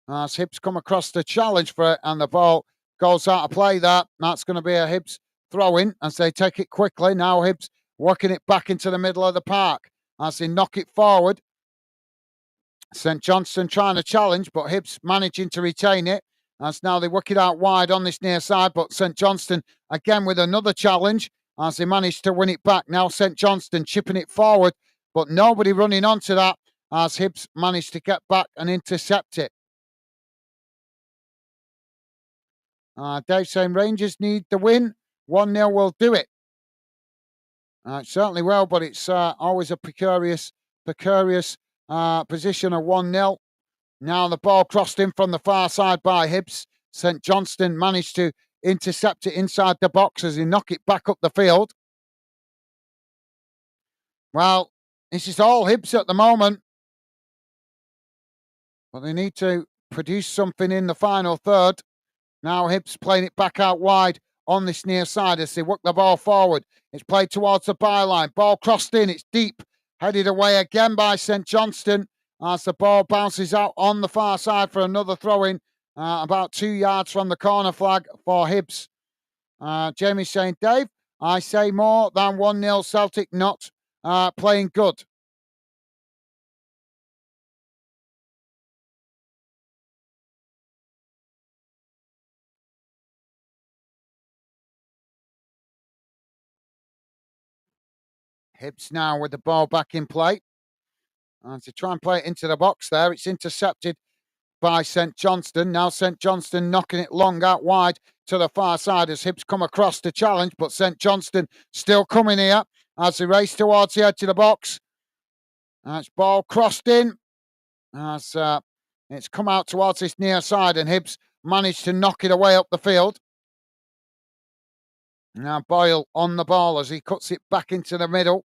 as Hibs come across the challenge for it, and the ball goes out of play there. That's going to be a Hibs throw in as they take it quickly. Now Hibs working it back into the middle of the park as they knock it forward. St.Johnstone trying to challenge, but Hibs managing to retain it. As now they work it out wide on this near side, but St.Johnstone again with another challenge as they manage to win it back. Now St.Johnstone chipping it forward, but nobody running onto that as Hibs managed to get back and intercept it. Dave saying Rangers need the win. 1-0 will do it. It certainly will, but it's always a precarious position of 1-0. Now the ball crossed in from the far side by Hibs. St.Johnstone managed to intercept it inside the box as he knock it back up the field. Well, this is all Hibs at the moment. But they need to produce something in the final third. Now Hibs playing it back out wide on this near side as they work the ball forward. It's played towards the byline. Ball crossed in. It's deep. Headed away again by St.Johnstone as the ball bounces out on the far side for another throw-in. About 2 yards from the corner flag for Hibs. Jamie's saying, Dave, I say more than 1-0 Celtic not playing good. Hibs now with the ball back in play. And to try and play it into the box there, it's intercepted by St.Johnstone. Now St.Johnstone knocking it long out wide to the far side as Hibs come across the challenge, but St.Johnstone still coming here as they race towards the edge of the box. It's ball crossed in as it's come out towards this near side, and Hibs managed to knock it away up the field. Now Boyle on the ball as he cuts it back into the middle.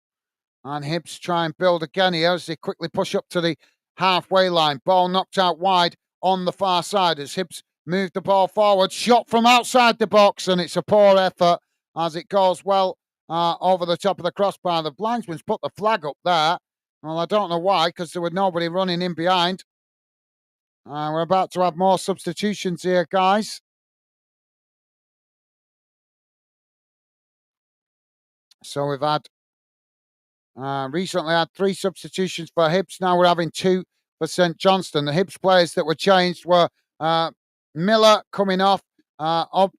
And Hibs try and build again here as they quickly push up to the halfway line. Ball knocked out wide on the far side as Hibs move the ball forward. Shot from outside the box, and it's a poor effort as it goes well over the top of the crossbar. The linesman's put the flag up there. Well, I don't know why, because there was nobody running in behind. We're about to have more substitutions here, guys. So we've had recently had 3 substitutions for Hibs. Now we're having 2 for St.Johnstone. The Hibs players that were changed were Miller coming off, Obitar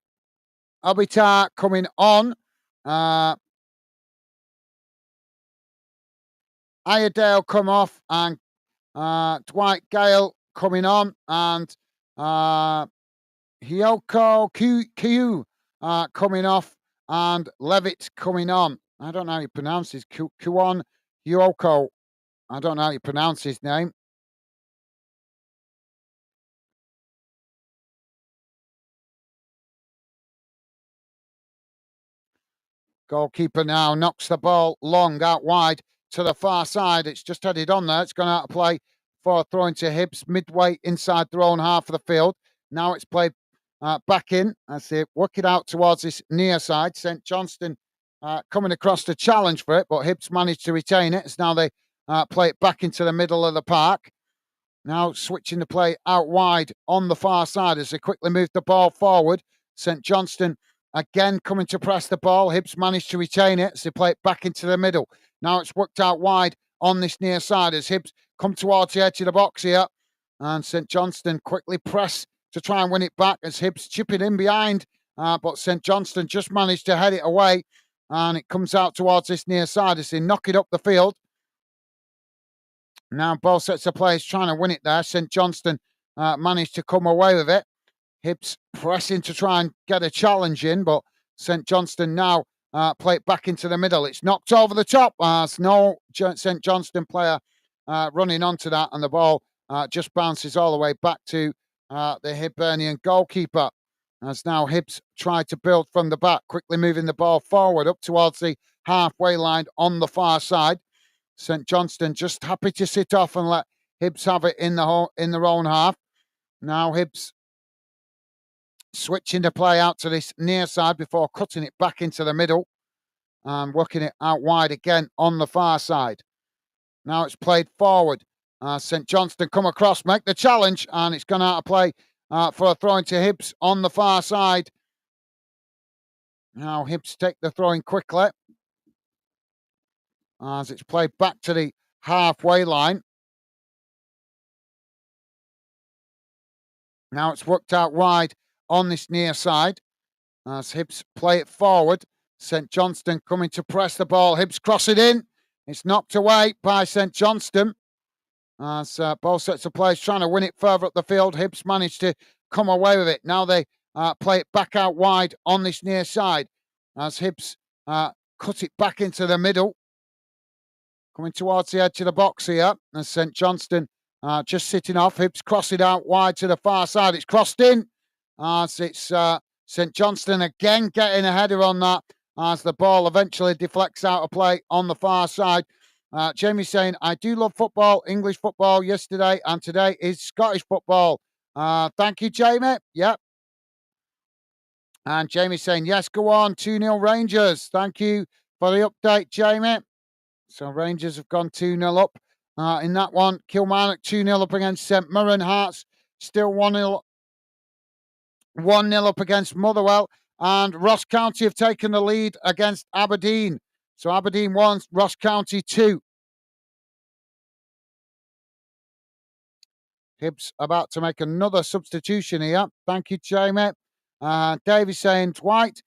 coming on, Iredale come off, and Dwight Gale coming on, and Hyoko Kyu coming off, and Levitt coming on. I don't know how you pronounce his Kuon Hyoko. I don't know how you pronounce his name. Goalkeeper now knocks the ball long out wide to the far side. It's just headed on there. It's gone out of play for throwing to Hibs midway inside their own half of the field. Now it's played back in as they work it out towards this near side. St.Johnstone coming across to challenge for it, but Hibs managed to retain it. As now they play it back into the middle of the park. Now switching the play out wide on the far side as they quickly move the ball forward. St.Johnstone again coming to press the ball. Hibs managed to retain it as they play it back into the middle. Now it's worked out wide on this near side as Hibs come towards the edge of the box here. And St.Johnstone quickly press to try and win it back as Hibs chip it in behind. But St.Johnstone just managed to head it away. And it comes out towards this near side as they knock it up the field. Now both sets of players trying to win it there. St.Johnstone managed to come away with it. Hibs pressing to try and get a challenge in, but St.Johnstone now play it back into the middle. It's knocked over the top. There's no St.Johnstone player running onto that, and the ball just bounces all the way back to the Hibernian goalkeeper. As now Hibs try to build from the back, quickly moving the ball forward up towards the halfway line on the far side. St.Johnstone just happy to sit off and let Hibs have it in their own half. Now Hibs switching the play out to this near side before cutting it back into the middle and working it out wide again on the far side. Now it's played forward. St. Johnstone come across, make the challenge, and it's gone out of play for a throw into Hibs on the far side. Now Hibs take the throw in quickly as it's played back to the halfway line. Now it's worked out wide on this near side as Hibs play it forward. St. Johnstone coming to press the ball. Hibs cross it in. It's knocked away by St. Johnstone. As both sets of players trying to win it further up the field. Hibs managed to come away with it. Now they play it back out wide on this near side as Hibs cut it back into the middle. Coming towards the edge of the box here as St. Johnstone just sitting off. Hibs cross it out wide to the far side. It's crossed in as it's St. Johnstone again getting a header on that as the ball eventually deflects out of play on the far side. Jamie saying, I do love football, English football yesterday, and today is Scottish football. Thank you, Jamie. Yep. And Jamie saying, yes, go on, 2-0 Rangers. Thank you for the update, Jamie. So Rangers have gone 2-0 up in that one. Kilmarnock 2-0 up against St Mirren. Hearts still 1-0 up against Motherwell. And Ross County have taken the lead against Aberdeen. So Aberdeen 1, Ross County 2. Hibs about to make another substitution here. Thank you, Jamie. Davey saying, Dwight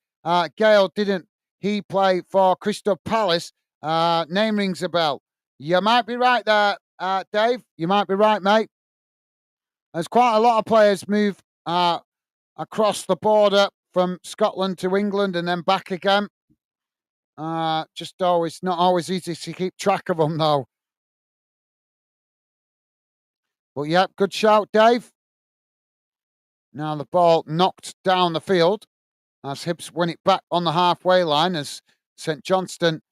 Gale, didn't he play for Crystal Palace? Name rings a bell. You might be right there, Dave. You might be right, mate. There's quite a lot of players move across the border from Scotland to England and then back again. Just always not always easy to keep track of them, though. But yeah, good shout, Dave. Now the ball knocked down the field as Hibs win it back on the halfway line as St. Johnstone.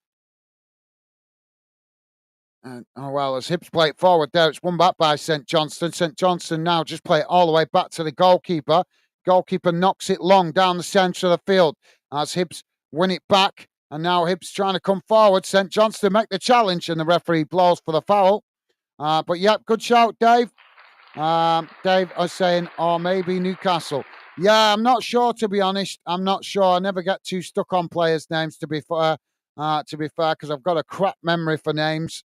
As Hibs play it forward there, it's won back by St. Johnstone. St. Johnstone now just play it all the way back to the goalkeeper. Goalkeeper knocks it long down the centre of the field as Hibs win it back. And now Hibs trying to come forward. St. Johnstone make the challenge and the referee blows for the foul. But yep, good shout, Dave. Dave is saying, or maybe Newcastle. Yeah, I'm not sure, to be honest. I'm not sure. I never get too stuck on players' names, to be fair, because I've got a crap memory for names.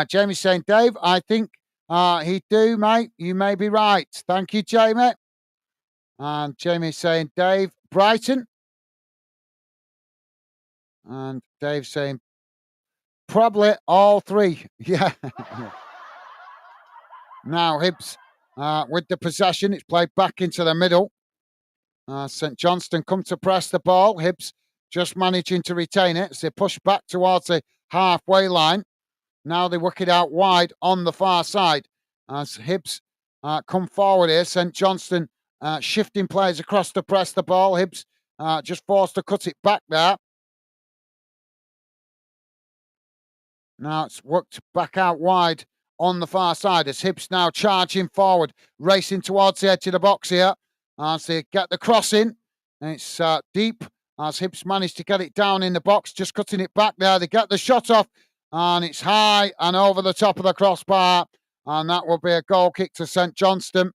Jamie's saying, Dave, I think he do, mate. You may be right. Thank you, Jamie. And Jamie's saying, Dave, Brighton. And Dave saying, probably all three. Yeah. Now Hibs with the possession. It's played back into the middle. St. Johnstone come to press the ball. Hibs just managing to retain it as they push back towards the halfway line. Now they work it out wide on the far side as Hibs come forward here. St. Johnstone shifting players across to press the ball. Hibs just forced to cut it back there. Now it's worked back out wide on the far side as Hibs now charging forward, racing towards the edge of the box here as they get the cross in. And it's deep as Hibs managed to get it down in the box, just cutting it back there. They get the shot off and it's high and over the top of the crossbar. And that will be a goal kick to St. Johnstone.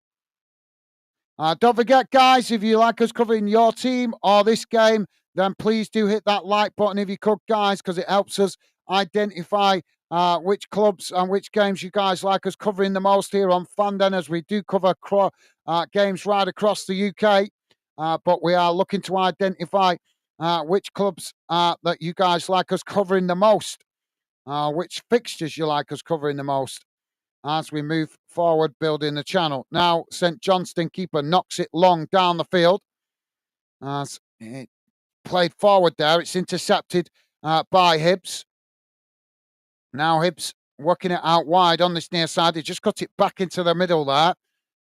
Don't forget, guys, if you like us covering your team or this game, then please do hit that like button if you could, guys, because it helps us identify which clubs and which games you guys like us covering the most here on Fandom, as we do cover games right across the UK. But we are looking to identify which clubs that you guys like us covering the most, which fixtures you like us covering the most as we move forward building the channel. Now, St. Johnstone keeper knocks it long down the field as it played forward there. It's intercepted by Hibs. Now Hibs working it out wide on this near side. They just cut it back into the middle there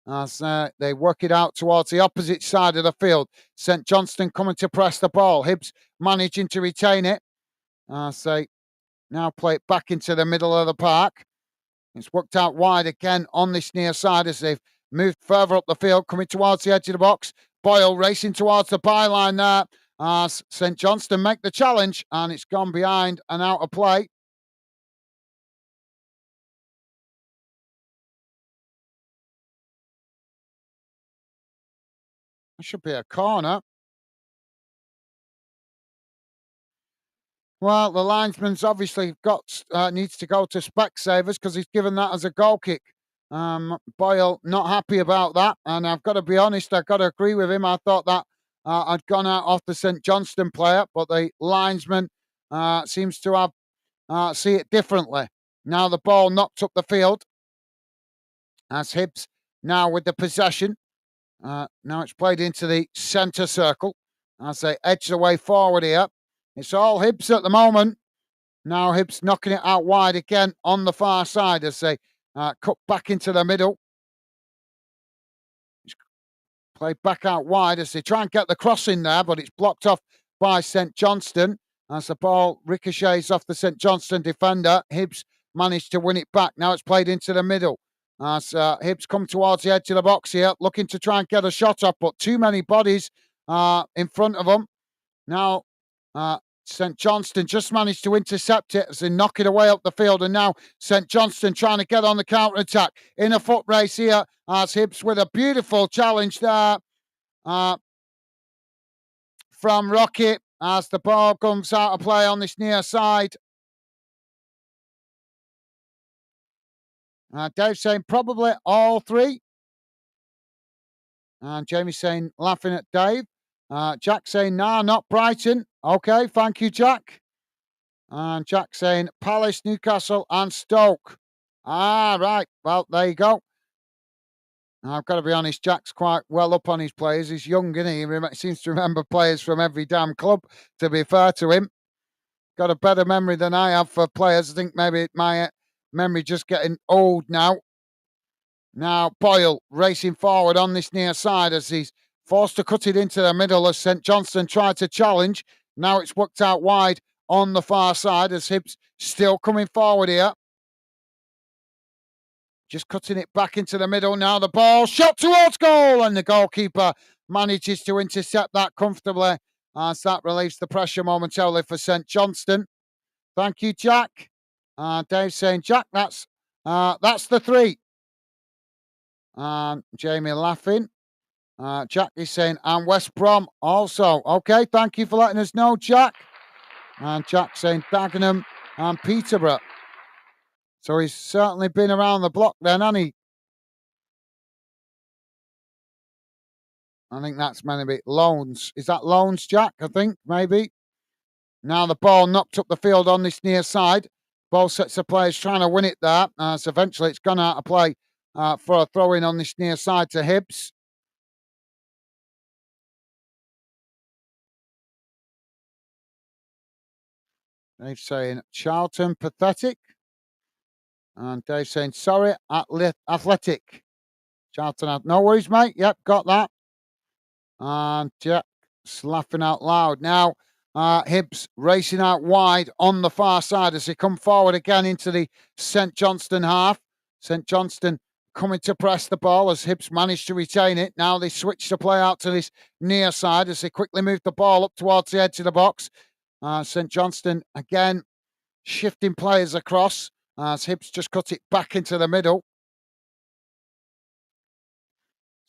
as they work it out towards the opposite side of the field. St. Johnstone coming to press the ball. Hibs managing to retain it. They Now play it back into the middle of the park. It's worked out wide again on this near side as they've moved further up the field, coming towards the edge of the box. Boyle racing towards the byline there as St. Johnstone make the challenge, and it's gone behind and out of play. It should be a corner. Well, the linesman's obviously got needs to go to Specsavers because he's given that as a goal kick. Boyle not happy about that, and I've got to be honest, I've got to agree with him. I thought that had gone out off the St Johnstone player, but the linesman seems to have see it differently. Now the ball knocked up the field as Hibs now with the possession. Now it's played into the centre circle as they edge the way forward here. It's all Hibs at the moment. Now Hibs knocking it out wide again on the far side as they cut back into the middle. It's played back out wide as they try and get the cross in there, but it's blocked off by St Johnstone as the ball ricochets off the St Johnstone defender. Hibs managed to win it back. Now it's played into the middle as Hibs come towards the edge of the box here, looking to try and get a shot off, but too many bodies in front of them. Now St Johnstone just managed to intercept it as they knock it away up the field, and now St Johnstone trying to get on the counter attack in a foot race here as Hibs with a beautiful challenge there from Rocket as the ball comes out of play on this near side. Dave saying probably all three. And Jamie saying laughing at Dave. Jack saying nah, not Brighton. Okay, thank you, Jack. And Jack saying Palace, Newcastle, and Stoke. Right. Well, there you go. I've got to be honest, Jack's quite well up on his players. He's young, isn't he? He seems to remember players from every damn club, to be fair to him. Got a better memory than I have for players. I think maybe my memory just getting old now. Now Boyle racing forward on this near side as he's forced to cut it into the middle as St Johnstone tried to challenge. Now it's worked out wide on the far side as Hibs still coming forward here. Just cutting it back into the middle. Now the ball shot towards goal, and the goalkeeper manages to intercept that comfortably as that relieves the pressure momentarily for St Johnstone. Thank you, Jack. Dave saying, Jack, that's the three. Jamie laughing. Jack is saying, and West Brom also. Okay, thank you for letting us know, Jack. And Jack saying Dagenham and Peterborough. So he's certainly been around the block then, hasn't he? I think that's maybe Loans. Is that Loans, Jack? I think, maybe. Now the ball knocked up the field on this near side. Both sets of players trying to win it there. So eventually it's gone out of play for a throw-in on this near side to Hibs. Dave saying Charlton, pathetic. And Dave saying, sorry, athletic. Charlton, no worries, mate. Yep, got that. And Jack's laughing out loud. Now, Hibs racing out wide on the far side as they come forward again into the St Johnstone half. St Johnstone coming to press the ball as Hibs managed to retain it. Now they switch the play out to this near side as they quickly move the ball up towards the edge of the box. St Johnstone again shifting players across as Hibs just cut it back into the middle.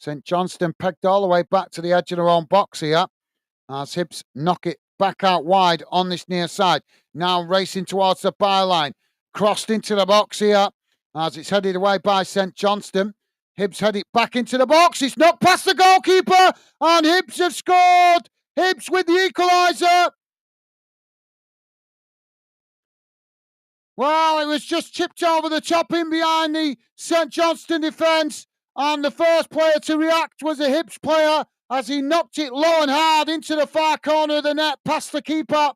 St Johnstone pegged all the way back to the edge of their own box here as Hibs knock it back out wide on this near side. Now racing towards the byline. Crossed into the box here as it's headed away by St Johnstone. Hibs head it back into the box. It's not past the goalkeeper and Hibs have scored. Hibs with the equaliser. Well, it was just chipped over the top in behind the St Johnstone defence. And the first player to react was a Hibs player as he knocked it low and hard into the far corner of the net past the keeper.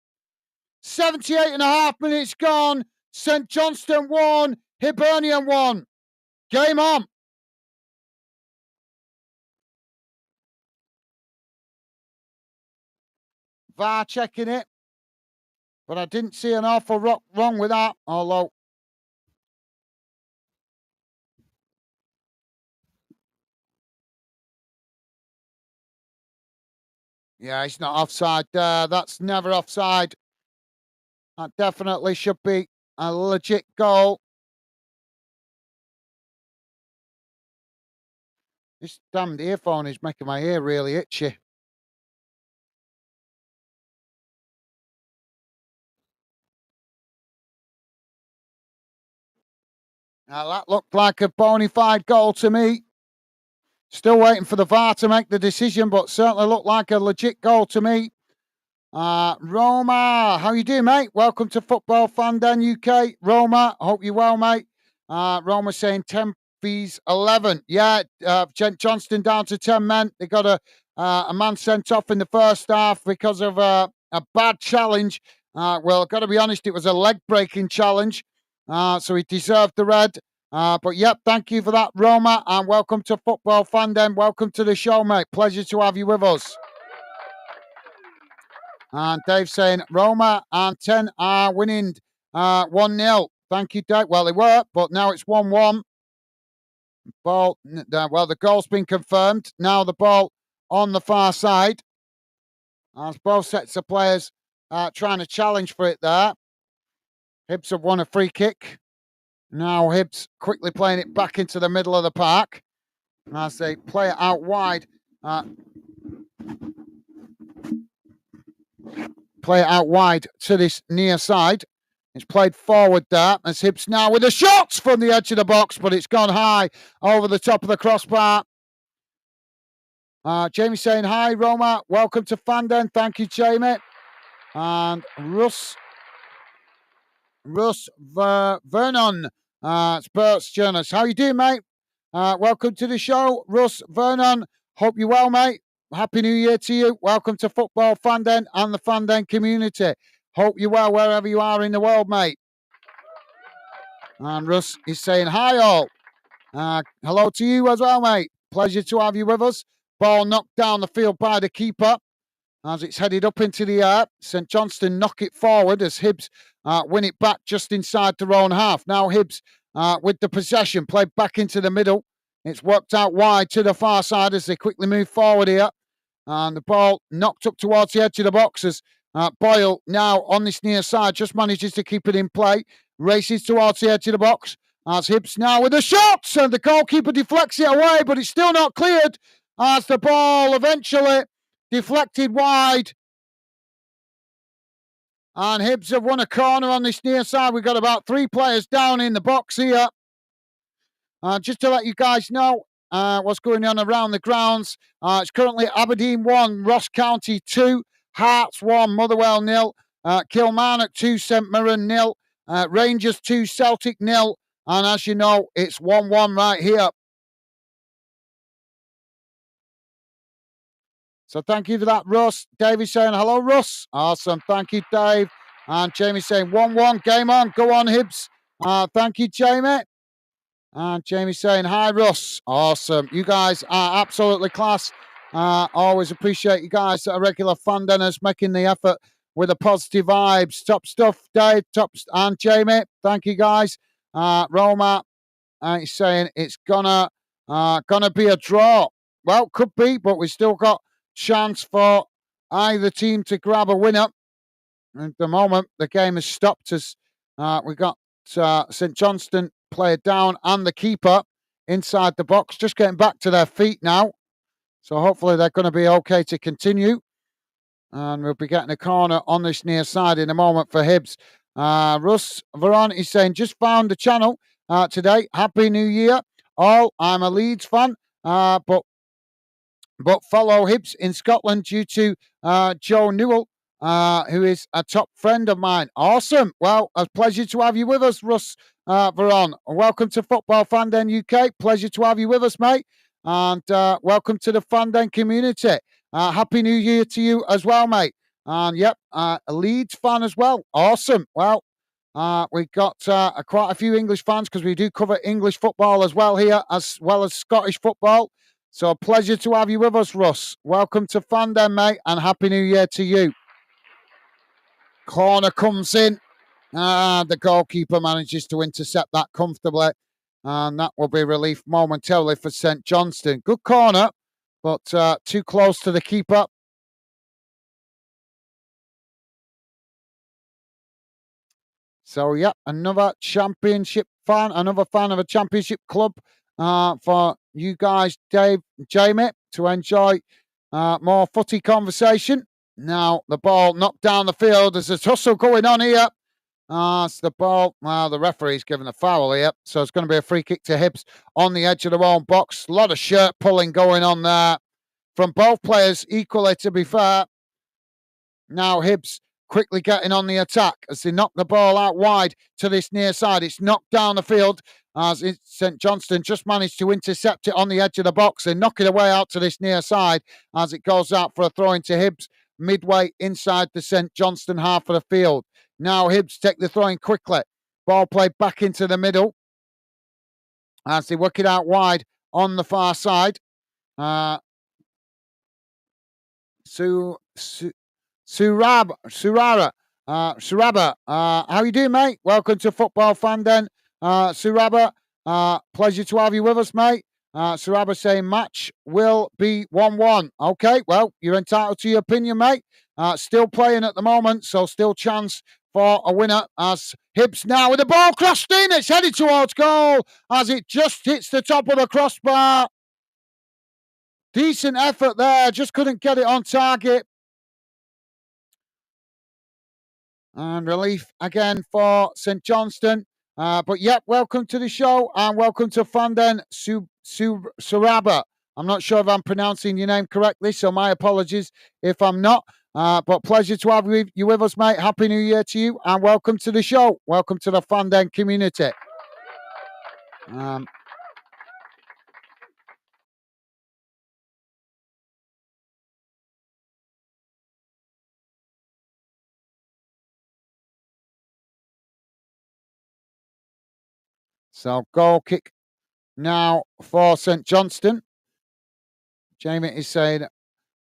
78 and a half minutes gone. St Johnstone won. Hibernian won. Game on. VAR checking it. But I didn't see an awful lot wrong with that, although yeah, it's not offside there. That's never offside. That definitely should be a legit goal. This damned earphone is making my ear really itchy. Now that looked like a bona fide goal to me. Still waiting for the VAR to make the decision, but certainly looked like a legit goal to me. Roma, how you doing, mate? Welcome to Football Fan Den UK. Roma, hope you're well, mate. Roma saying 10 fees 11. Yeah, St. Johnstone down to 10 men. They got a man sent off in the first half because of a bad challenge. Well, I've got to be honest, it was a leg-breaking challenge. So he deserved the red. But yep, thank you for that, Roma, and welcome to Football Fan Den. Welcome to the show, mate. Pleasure to have you with us. And Dave saying Roma and 10 are winning 1-0. Thank you, Dave. Well, they were, but now it's 1-1. Ball, well, the goal's been confirmed. Now the ball on the far side. As both sets of players trying to challenge for it there. Hibs have won a free kick. Now Hibs quickly playing it back into the middle of the park as they play it out wide. Play it out wide to this near side. It's played forward there as Hibs now with a shot from the edge of the box, but it's gone high over the top of the crossbar. Jamie saying, hi, Roma. Welcome to Fan Den. Thank you, Jamie. And Russ Vernon, Sports Journalist. How you doing, mate? Welcome to the show, Russ Vernon. Hope you're well, mate. Happy New Year to you. Welcome to Football Fan Den and the Fan Den community. Hope you're well wherever you are in the world, mate. And Russ is saying, hi, all. Hello to you as well, mate. Pleasure to have you with us. Ball knocked down the field by the keeper as it's headed up into the air. St. Johnstone knock it forward as Hibs win it back just inside their own half. Now Hibs with the possession played back into the middle. It's worked out wide to the far side as they quickly move forward here. And the ball knocked up towards the edge of the box as Boyle now on this near side just manages to keep it in play. Races towards the edge of the box. As Hibs now with a shot, and the goalkeeper deflects it away, but it's still not cleared as the ball eventually deflected wide. And Hibs have won a corner on this near side. We've got about 3 players down in the box here. Just to let you guys know what's going on around the grounds. It's currently Aberdeen 1, Ross County 2, Hearts 1, Motherwell 0, Kilmarnock 2, St Mirren 0, Rangers 2, Celtic 0. And as you know, it's 1-1 right here. So thank you for that, Russ. Davey saying, hello, Russ. Awesome. Thank you, Dave. And Jamie saying, 1-1, game on. Go on, Hibs. Thank you, Jamie. And Jamie saying, hi, Russ. Awesome. You guys are absolutely class. Always appreciate you guys that are regular fan denners making the effort with the positive vibes. Top stuff, Dave. And Jamie. Thank you, guys. Roma, he's saying it's gonna be a draw. Well, could be, but we still got chance for either team to grab a winner. At the moment, the game has stopped as we got St. Johnstone player down and the keeper inside the box, just getting back to their feet now. So hopefully they're going to be okay to continue. And we'll be getting a corner on this near side in a moment for Hibs. Russ Veron is saying, just found the channel today. Happy New Year, all. I'm a Leeds fan, but follow Hibs in Scotland due to Joe Newell, who is a top friend of mine. Awesome. Well, a pleasure to have you with us, Russ Veron. Welcome to Football Fan Den UK. Pleasure to have you with us, mate. And welcome to the Fan Den community. Happy New Year to you as well, mate. And yep, a Leeds fan as well. Awesome. Well, we've got quite a few English fans because we do cover English football as well here, as well as Scottish football. So a pleasure to have you with us, Russ. Welcome to Fan Den, mate, and Happy New Year to you. Corner comes in. The goalkeeper manages to intercept that comfortably. And that will be relief momentarily for St. Johnstone. Good corner, but too close to the keeper. So, yeah, another championship fan, another fan of a championship club for you guys, Dave, Jamie, to enjoy more footy conversation. Now, the ball knocked down the field. There's a tussle going on here. It's the ball. Well, the referee's given a foul here. So it's going to be a free kick to Hibs on the edge of their own box. A lot of shirt pulling going on there from both players equally, to be fair. Now Hibs quickly getting on the attack as they knock the ball out wide to this near side. It's knocked down the field as St. Johnstone just managed to intercept it on the edge of the box and knock it away out to this near side as it goes out for a throw into Hibs midway inside the St. Johnstone half of the field. Now Hibs take the throw in quickly. Ball played back into the middle as they work it out wide on the far side. Suraba. How you doing, mate? Welcome to Football Fan Den. Suraba, pleasure to have you with us, mate. Suraba saying match will be 1-1. Okay, well, you're entitled to your opinion, mate. Still playing at the moment, so still chance for a winner as Hibs now with the ball crossed in. It's headed towards goal as it just hits the top of the crossbar. Decent effort there, just couldn't get it on target. And relief again for St. Johnstone. But yep, welcome to the show and welcome to Fanden Suraba. I'm not sure if I'm pronouncing your name correctly, so my apologies if I'm not. But pleasure to have you with us, mate. Happy New Year to you and welcome to the show. Welcome to the Fanden community. So goal kick now for St. Johnstone. Jamie is saying,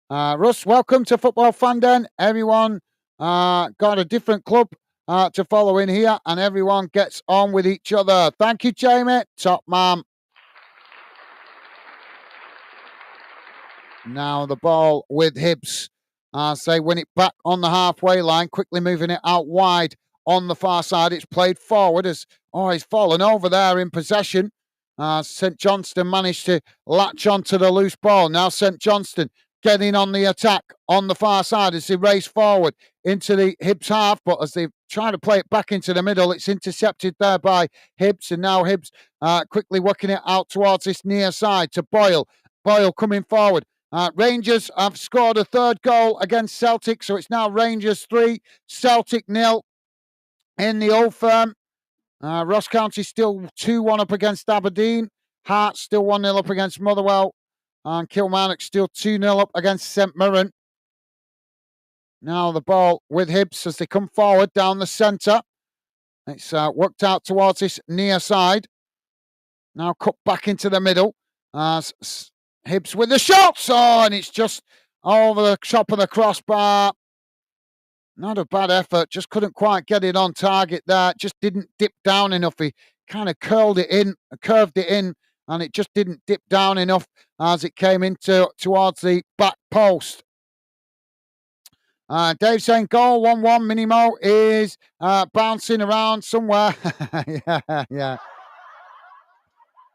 Russ, welcome to Football Fan Den. Everyone got a different club to follow in here, and everyone gets on with each other. Thank you, Jamie. Top man. Now the ball with Hibs. They win it back on the halfway line, quickly moving it out wide on the far side. It's played forward as, he's fallen over there in possession. St. Johnstone managed to latch onto the loose ball. Now St. Johnstone getting on the attack on the far side as they race forward into the Hibs half, but as they try to play it back into the middle, it's intercepted there by Hibs, and now Hibs quickly working it out towards this near side to Boyle. Boyle coming forward. Rangers have scored a third goal against Celtic, so it's now Rangers 3, Celtic 0 in the Old Firm. Ross County still 2-1 up against Aberdeen. Hearts still 1-0 up against Motherwell. And Kilmarnock still 2-0 up against St Mirren. Now the ball with Hibs as they come forward down the centre. It's worked out towards this near side. Now cut back into the middle. Hibs with the shots. And it's just over the top of the crossbar. Not a bad effort. Just couldn't quite get it on target there. Just didn't dip down enough. He kind of curved it in, and it just didn't dip down enough as it came into towards the back post. Dave saying goal 1-1. Minimo is bouncing around somewhere. yeah.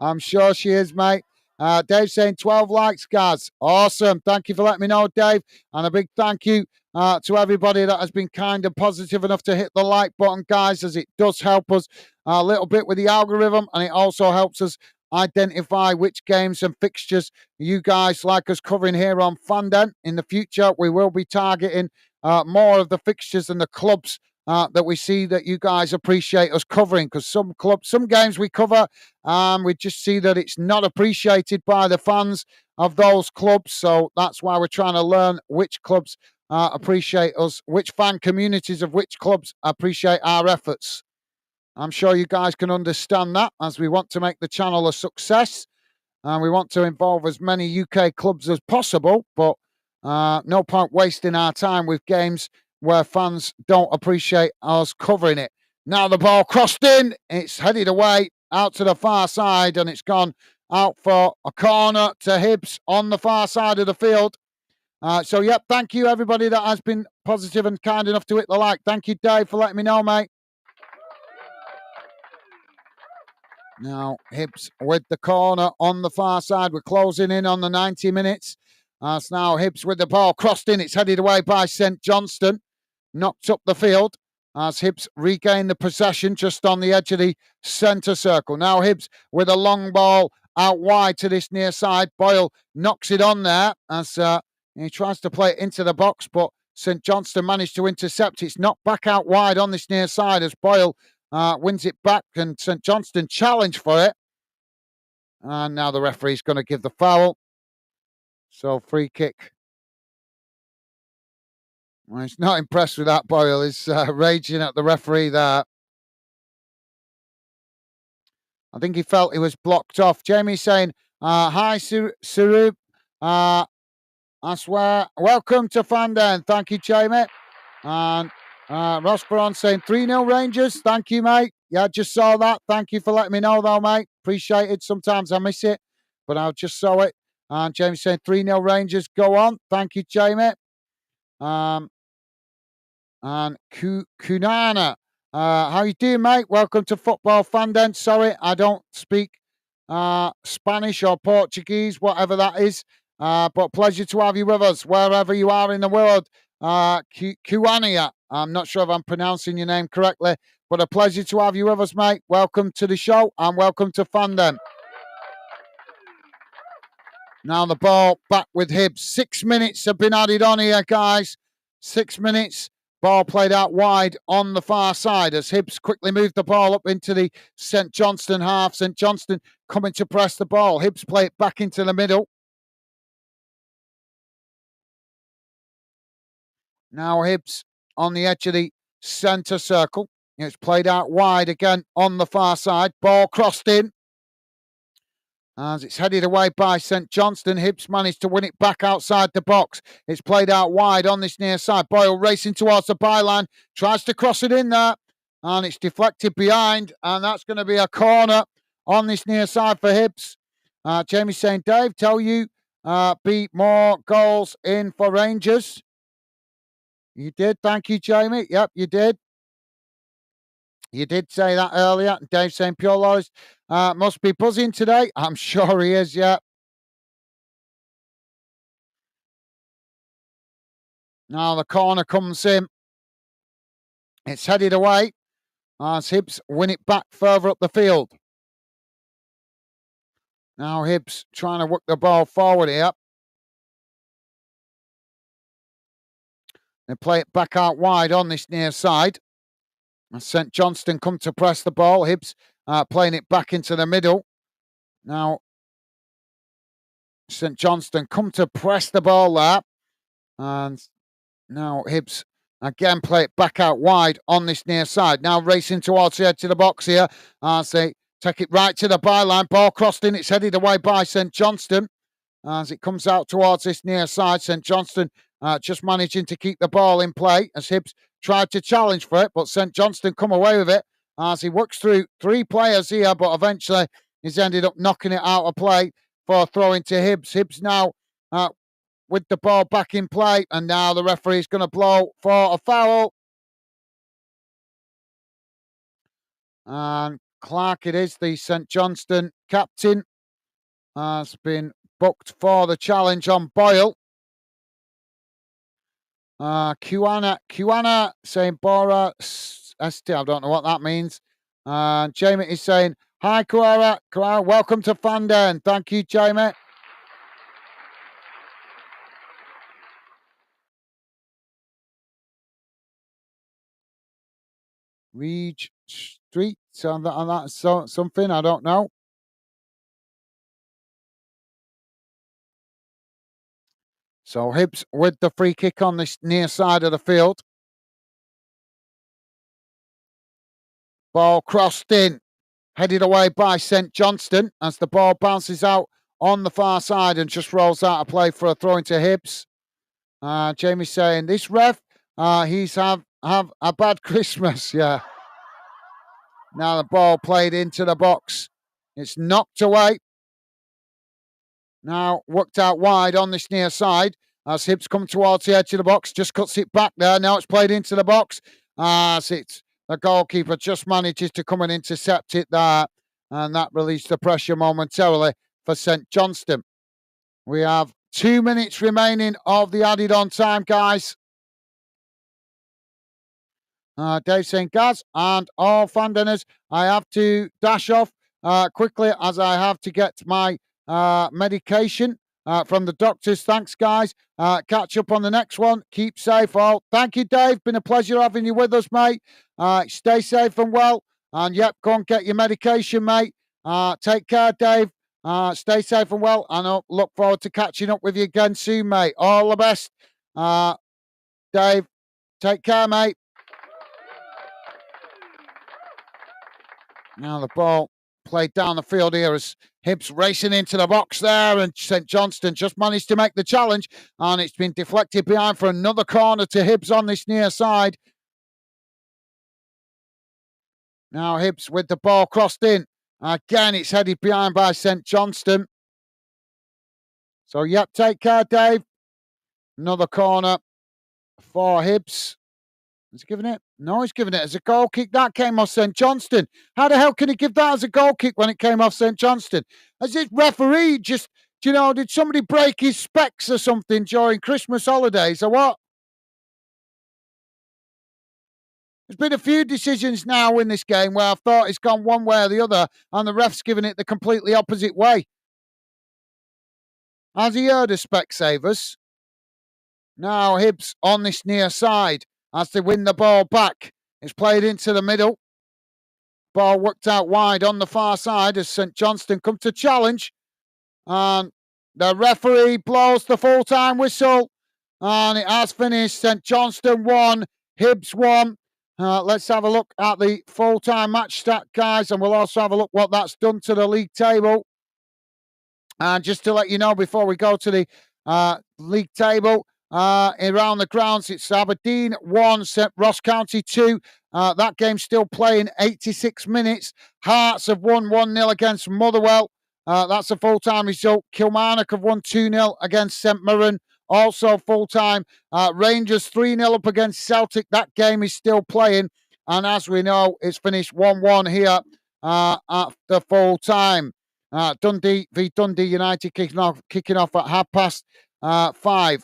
I'm sure she is, mate. Dave saying 12 likes, guys. Awesome. Thank you for letting me know, Dave. And a big thank you to everybody that has been kind and positive enough to hit the like button, guys, as it does help us a little bit with the algorithm, and it also helps us identify which games and fixtures you guys like us covering here on Fanden. In the future, we will be targeting more of the fixtures and the clubs that we see that you guys appreciate us covering, because some games we cover, we just see that it's not appreciated by the fans of those clubs. So that's why we're trying to learn which clubs appreciate us, which fan communities of which clubs appreciate our efforts. I'm sure you guys can understand that, as we want to make the channel a success and we want to involve as many UK clubs as possible, but no point wasting our time with games where fans don't appreciate us covering it. Now the ball crossed in. It's headed away out to the far side, and it's gone out for a corner to Hibs on the far side of the field. So, yep, thank you, everybody that has been positive and kind enough to hit the like. Thank you, Dave, for letting me know, mate. Now, Hibs with the corner on the far side. We're closing in on the 90 minutes. It's now Hibs with the ball crossed in. It's headed away by St. Johnstone. Knocked up the field as Hibs regain the possession just on the edge of the centre circle. Now Hibs with a long ball out wide to this near side. Boyle knocks it on there as he tries to play it into the box, but St. Johnstone managed to intercept. It's knocked back out wide on this near side as Boyle wins it back, and St. Johnstone challenge for it. And now the referee's going to give the foul. So free kick. Well, he's not impressed with that. Boyle is raging at the referee there. I think he felt he was blocked off. Jamie's saying, hi, Sarub. I swear, welcome to Fanden. Thank you, Jamie. And Ross Baron saying 3-0 Rangers. Thank you, mate. Yeah, just saw that. Thank you for letting me know, though, mate. Appreciate it. Sometimes I miss it, but I just saw it. And Jamie saying 3-0 Rangers. Go on. Thank you, Jamie. And Kunana. How you doing, mate? Welcome to Football Fanden. Sorry, I don't speak Spanish or Portuguese, whatever that is. But pleasure to have you with us, wherever you are in the world. Kuania. I'm not sure if I'm pronouncing your name correctly, but a pleasure to have you with us, mate. Welcome to the show and welcome to Fanden. Now the ball back with Hibs. 6 minutes have been added on here, guys. 6 minutes. Ball played out wide on the far side as Hibs quickly moved the ball up into the St. Johnstone half. St. Johnstone coming to press the ball. Hibs play it back into the middle. Now Hibs on the edge of the centre circle. It's played out wide again on the far side. Ball crossed in. As it's headed away by St. Johnstone, Hibs managed to win it back outside the box. It's played out wide on this near side. Boyle racing towards the byline, tries to cross it in there, and it's deflected behind, and that's going to be a corner on this near side for Hibs. Jamie's saying, Dave, tell you, be more goals in for Rangers. You did, thank you, Jamie. Yep, you did. You did say that earlier. Dave saying Pure Loris must be buzzing today. I'm sure he is, yeah. Now the corner comes in. It's headed away as Hibs win it back further up the field. Now Hibs trying to work the ball forward here. They play it back out wide on this near side. St. Johnstone come to press the ball. Hibs playing it back into the middle. Now, St. Johnstone come to press the ball there. And now Hibs again play it back out wide on this near side. Now racing towards the edge of the box here. As they take it right to the byline. Ball crossed in. It's headed away by St. Johnstone. As it comes out towards this near side. St. Johnstone just managing to keep the ball in play as Hibs tried to challenge for it, but St. Johnstone come away with it as he works through 3 players here, but eventually he's ended up knocking it out of play for throwing to Hibs. Hibs now with the ball back in play, and now the referee is going to blow for a foul. And Clark, it is, the St. Johnstone captain, has been booked for the challenge on Boyle. Kiwana saying Bora ST. I don't know what that means. Jamie is saying, hi, Kuara. Kuara, welcome to Fanden. Thank you, Jamie. Reach Street. So that's something. I don't know. So Hibs with the free kick on this near side of the field. Ball crossed in, headed away by St. Johnstone as the ball bounces out on the far side and just rolls out of play for a throw into Hibs. Jamie's saying, this ref he's have a bad Christmas. Yeah. Now the ball played into the box. It's knocked away. Now worked out wide on this near side as Hibs come towards the edge of the box. Just cuts it back there. Now it's played into the box. As it's the goalkeeper just manages to come and intercept it there. And that released the pressure momentarily for St. Johnstone. We have 2 minutes remaining of the added on time, guys. Dave saying, Gaz and all fan dinners, I have to dash off quickly as I have to get my medication from the doctors. Thanks, guys. Catch up on the next one. Keep safe, all. Thank you, Dave. Been a pleasure having you with us, mate. Stay safe and well. And yep, go and get your medication, mate. Take care, Dave. Stay safe and well. And I'll look forward to catching up with you again soon, mate. All the best. Dave, take care, mate. Now the ball played down the field here as Hibs racing into the box there, and St. Johnstone just managed to make the challenge, and it's been deflected behind for another corner to Hibs on this near side. Now Hibs with the ball crossed in. Again, it's headed behind by St. Johnstone. So, yep, take care, Dave. Another corner for Hibs. Is he giving it? No, he's giving it as a goal kick. That came off St. Johnstone. How the hell can he give that as a goal kick when it came off St. Johnstone? As this referee just, did somebody break his specs or something during Christmas holidays or what? There's been a few decisions now in this game where I've thought it's gone one way or the other and the ref's given it the completely opposite way. Has he heard of Specsavers? Now Hibs on this near side as they win the ball back. It's played into the middle. Ball worked out wide on the far side as St. Johnstone come to challenge. And the referee blows the full-time whistle. And it has finished. St. Johnstone 1, Hibs 1. Let's have a look at the full-time match stat, guys. And we'll also have a look what that's done to the league table. And just to let you know, before we go to the league table, around the grounds, it's Aberdeen 1, Ross County 2. That game's still playing 86 minutes. Hearts have won 1-0 against Motherwell. That's a full-time result. Kilmarnock have won 2-0 against St Mirren. Also full-time. Rangers 3-0 up against Celtic. That game is still playing. And as we know, it's finished 1-1 here after full-time. Dundee v Dundee United kicking off at 5:30.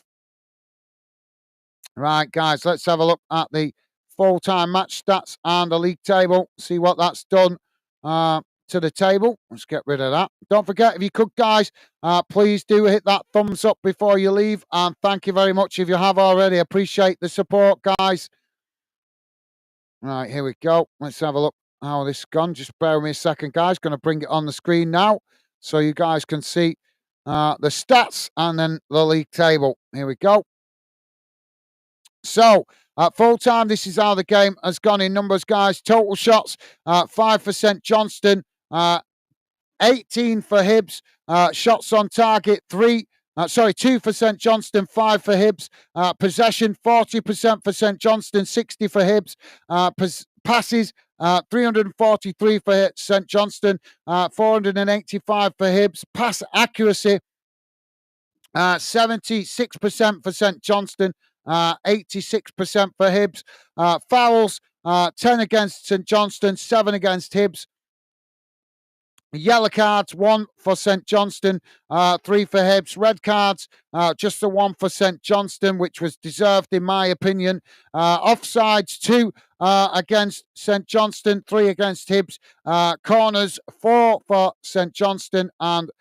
Right, guys, let's have a look at the full-time match stats and the league table. See what that's done to the table. Let's get rid of that. Don't forget, if you could, guys, please do hit that thumbs up before you leave. And thank you very much if you have already. Appreciate the support, guys. Right, here we go. Let's have a look how this has gone. Just bear with me a second, guys. Going to bring it on the screen now so you guys can see the stats and then the league table. Here we go. So, at full time, this is how the game has gone in numbers, guys. Total shots, 5 for St. Johnstone, 18 for Hibs. Shots on target, 2 for St. Johnstone, 5 for Hibs. Possession, 40% for St. Johnstone, 60 for Hibs. Passes, 343 for St. Johnstone, 485 for Hibs. Pass accuracy, 76% for St. Johnstone, 86% for Hibs. Fouls, 10 against St. Johnstone, 7 against Hibs. Yellow cards, 1 for St. Johnstone, 3 for Hibs. Red cards, just the 1 for St. Johnstone, which was deserved in my opinion. Offsides, 2 against St. Johnstone, 3 against Hibs. Corners, 4 for St. Johnstone, and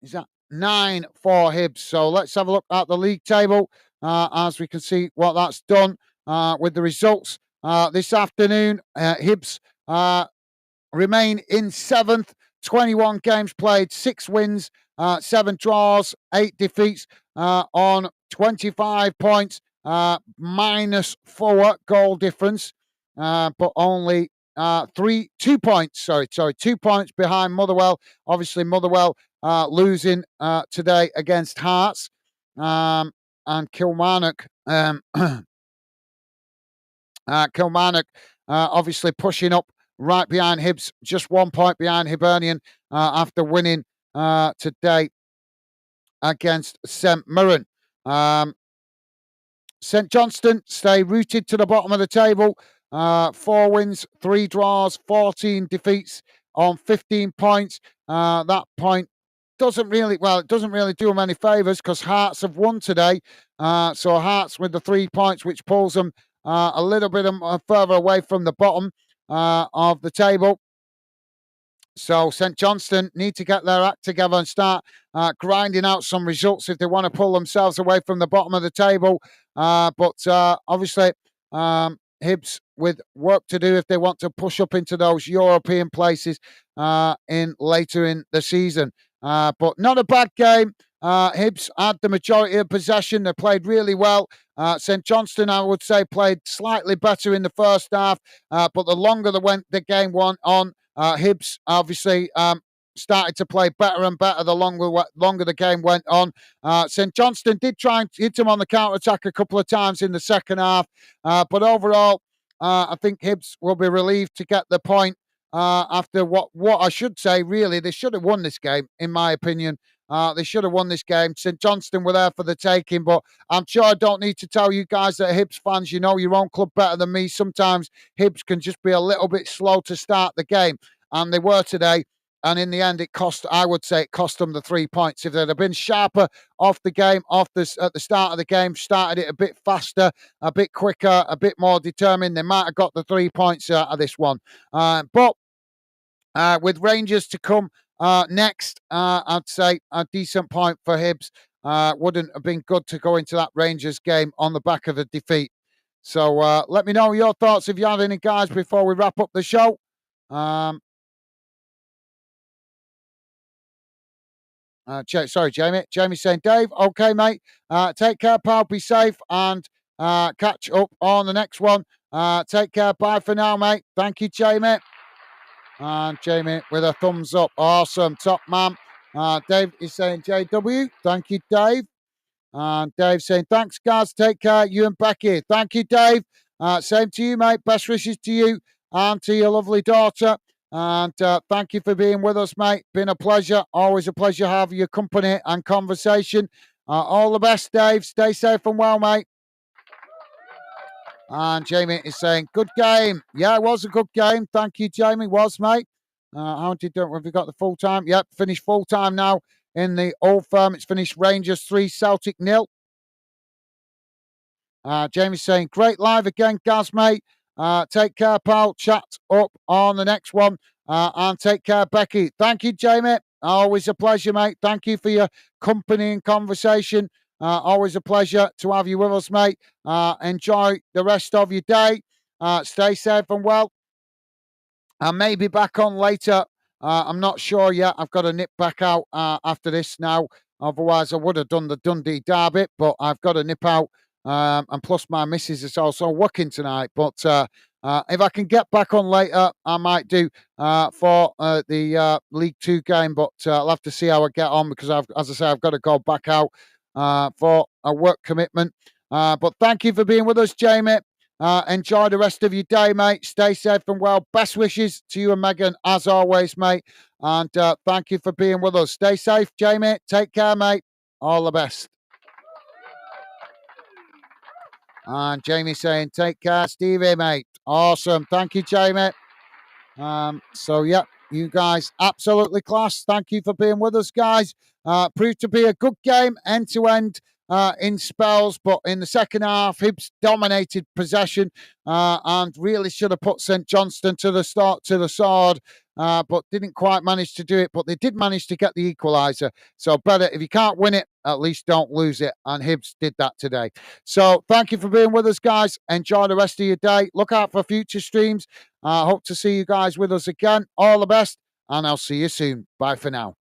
is that 9 for Hibs. So let's have a look at the league table as we can see what that's done with the results this afternoon. Hibs remain in 7th, 21 games played, 6 wins, 7 draws, 8 defeats on 25 points, minus 4 goal difference, but only 2 points. 2 points behind Motherwell. Obviously, Motherwell losing today against Hearts, and Kilmarnock Kilmarnock obviously pushing up right behind Hibs, just 1 point behind Hibernian after winning today against St Mirren. St Johnstone stay rooted to the bottom of the table. 4 wins, 3 draws, 14 defeats on 15 points. That point doesn't really do them any favours because Hearts have won today. So Hearts with the 3 points, which pulls them a little bit further away from the bottom of the table. So St Johnstone need to get their act together and start grinding out some results if they want to pull themselves away from the bottom of the table. But obviously, Hibs with work to do if they want to push up into those European places in later in the season. But not a bad game. Hibs had the majority of possession. They played really well. St Johnstone, I would say, played slightly better in the first half. But the longer the game went on, Hibs obviously started to play better and better the longer the game went on. St Johnstone did try and hit him on the counter-attack a couple of times in the second half. But overall, I think Hibs will be relieved to get the point after what I should say, really, they should have won this game, in my opinion. They should have won this game. St Johnstone were there for the taking, but I'm sure I don't need to tell you guys that Hibs fans, you know your own club better than me. Sometimes Hibs can just be a little bit slow to start the game, and they were today. And in the end, I would say it cost them the 3 points. If they'd have been sharper off the game, at the start of the game, started it a bit faster, a bit quicker, a bit more determined, they might have got the 3 points out of this one. But with Rangers to come next, I'd say a decent point for Hibs. Wouldn't have been good to go into that Rangers game on the back of a defeat. So let me know your thoughts if you have any, guys, before we wrap up the show. Sorry, Jamie. Jamie's saying, Dave, okay, mate. Take care, pal. Be safe and catch up on the next one. Take care. Bye for now, mate. Thank you, Jamie. And Jamie with a thumbs up. Awesome. Top man. Dave is saying, JW. Thank you, Dave. And Dave saying, thanks, guys. Take care. You and Becky. Thank you, Dave. Same to you, mate. Best wishes to you and to your lovely daughter. And thank you for being with us, mate. Been a pleasure. Always a pleasure having your company and conversation. All the best, Dave. Stay safe and well, mate. And Jamie is saying, good game. Yeah, it was a good game. Thank you, Jamie. Was, mate. How did you do? Have you got the full time? Yep, finished full time now in the Old Firm. It's finished Rangers 3, Celtic 0. Jamie's saying, great live again, Gaz, mate. Take care, pal. Chat up on the next one. And take care, Becky. Thank you, Jamie. Always a pleasure, mate. Thank you for your company and conversation. Always a pleasure to have you with us, mate. Enjoy the rest of your day. Stay safe and well. I may be back on later. I'm not sure yet. I've got to nip back out after this now. Otherwise, I would have done the Dundee derby, but I've got to nip out. And plus, my missus is also working tonight. But if I can get back on later, I might do for the League 2 game. But I'll have to see how I get on because, as I say, I've got to go back out for a work commitment. But thank you for being with us, Jamie. Enjoy the rest of your day, mate. Stay safe and well. Best wishes to you and Megan, as always, mate. And thank you for being with us. Stay safe, Jamie. Take care, mate. All the best. And Jamie saying, take care, Stevie, mate. Awesome. Thank you, Jamie. So, yeah, you guys, absolutely class. Thank you for being with us, guys. Proved to be a good game, end-to-end. In spells, but in the second half, Hibs dominated possession and really should have put St Johnstone to the sword, but didn't quite manage to do it. But they did manage to get the equaliser. So better, if you can't win it, at least don't lose it. And Hibs did that today. So thank you for being with us, guys. Enjoy the rest of your day. Look out for future streams. Hope to see you guys with us again. All the best, and I'll see you soon. Bye for now.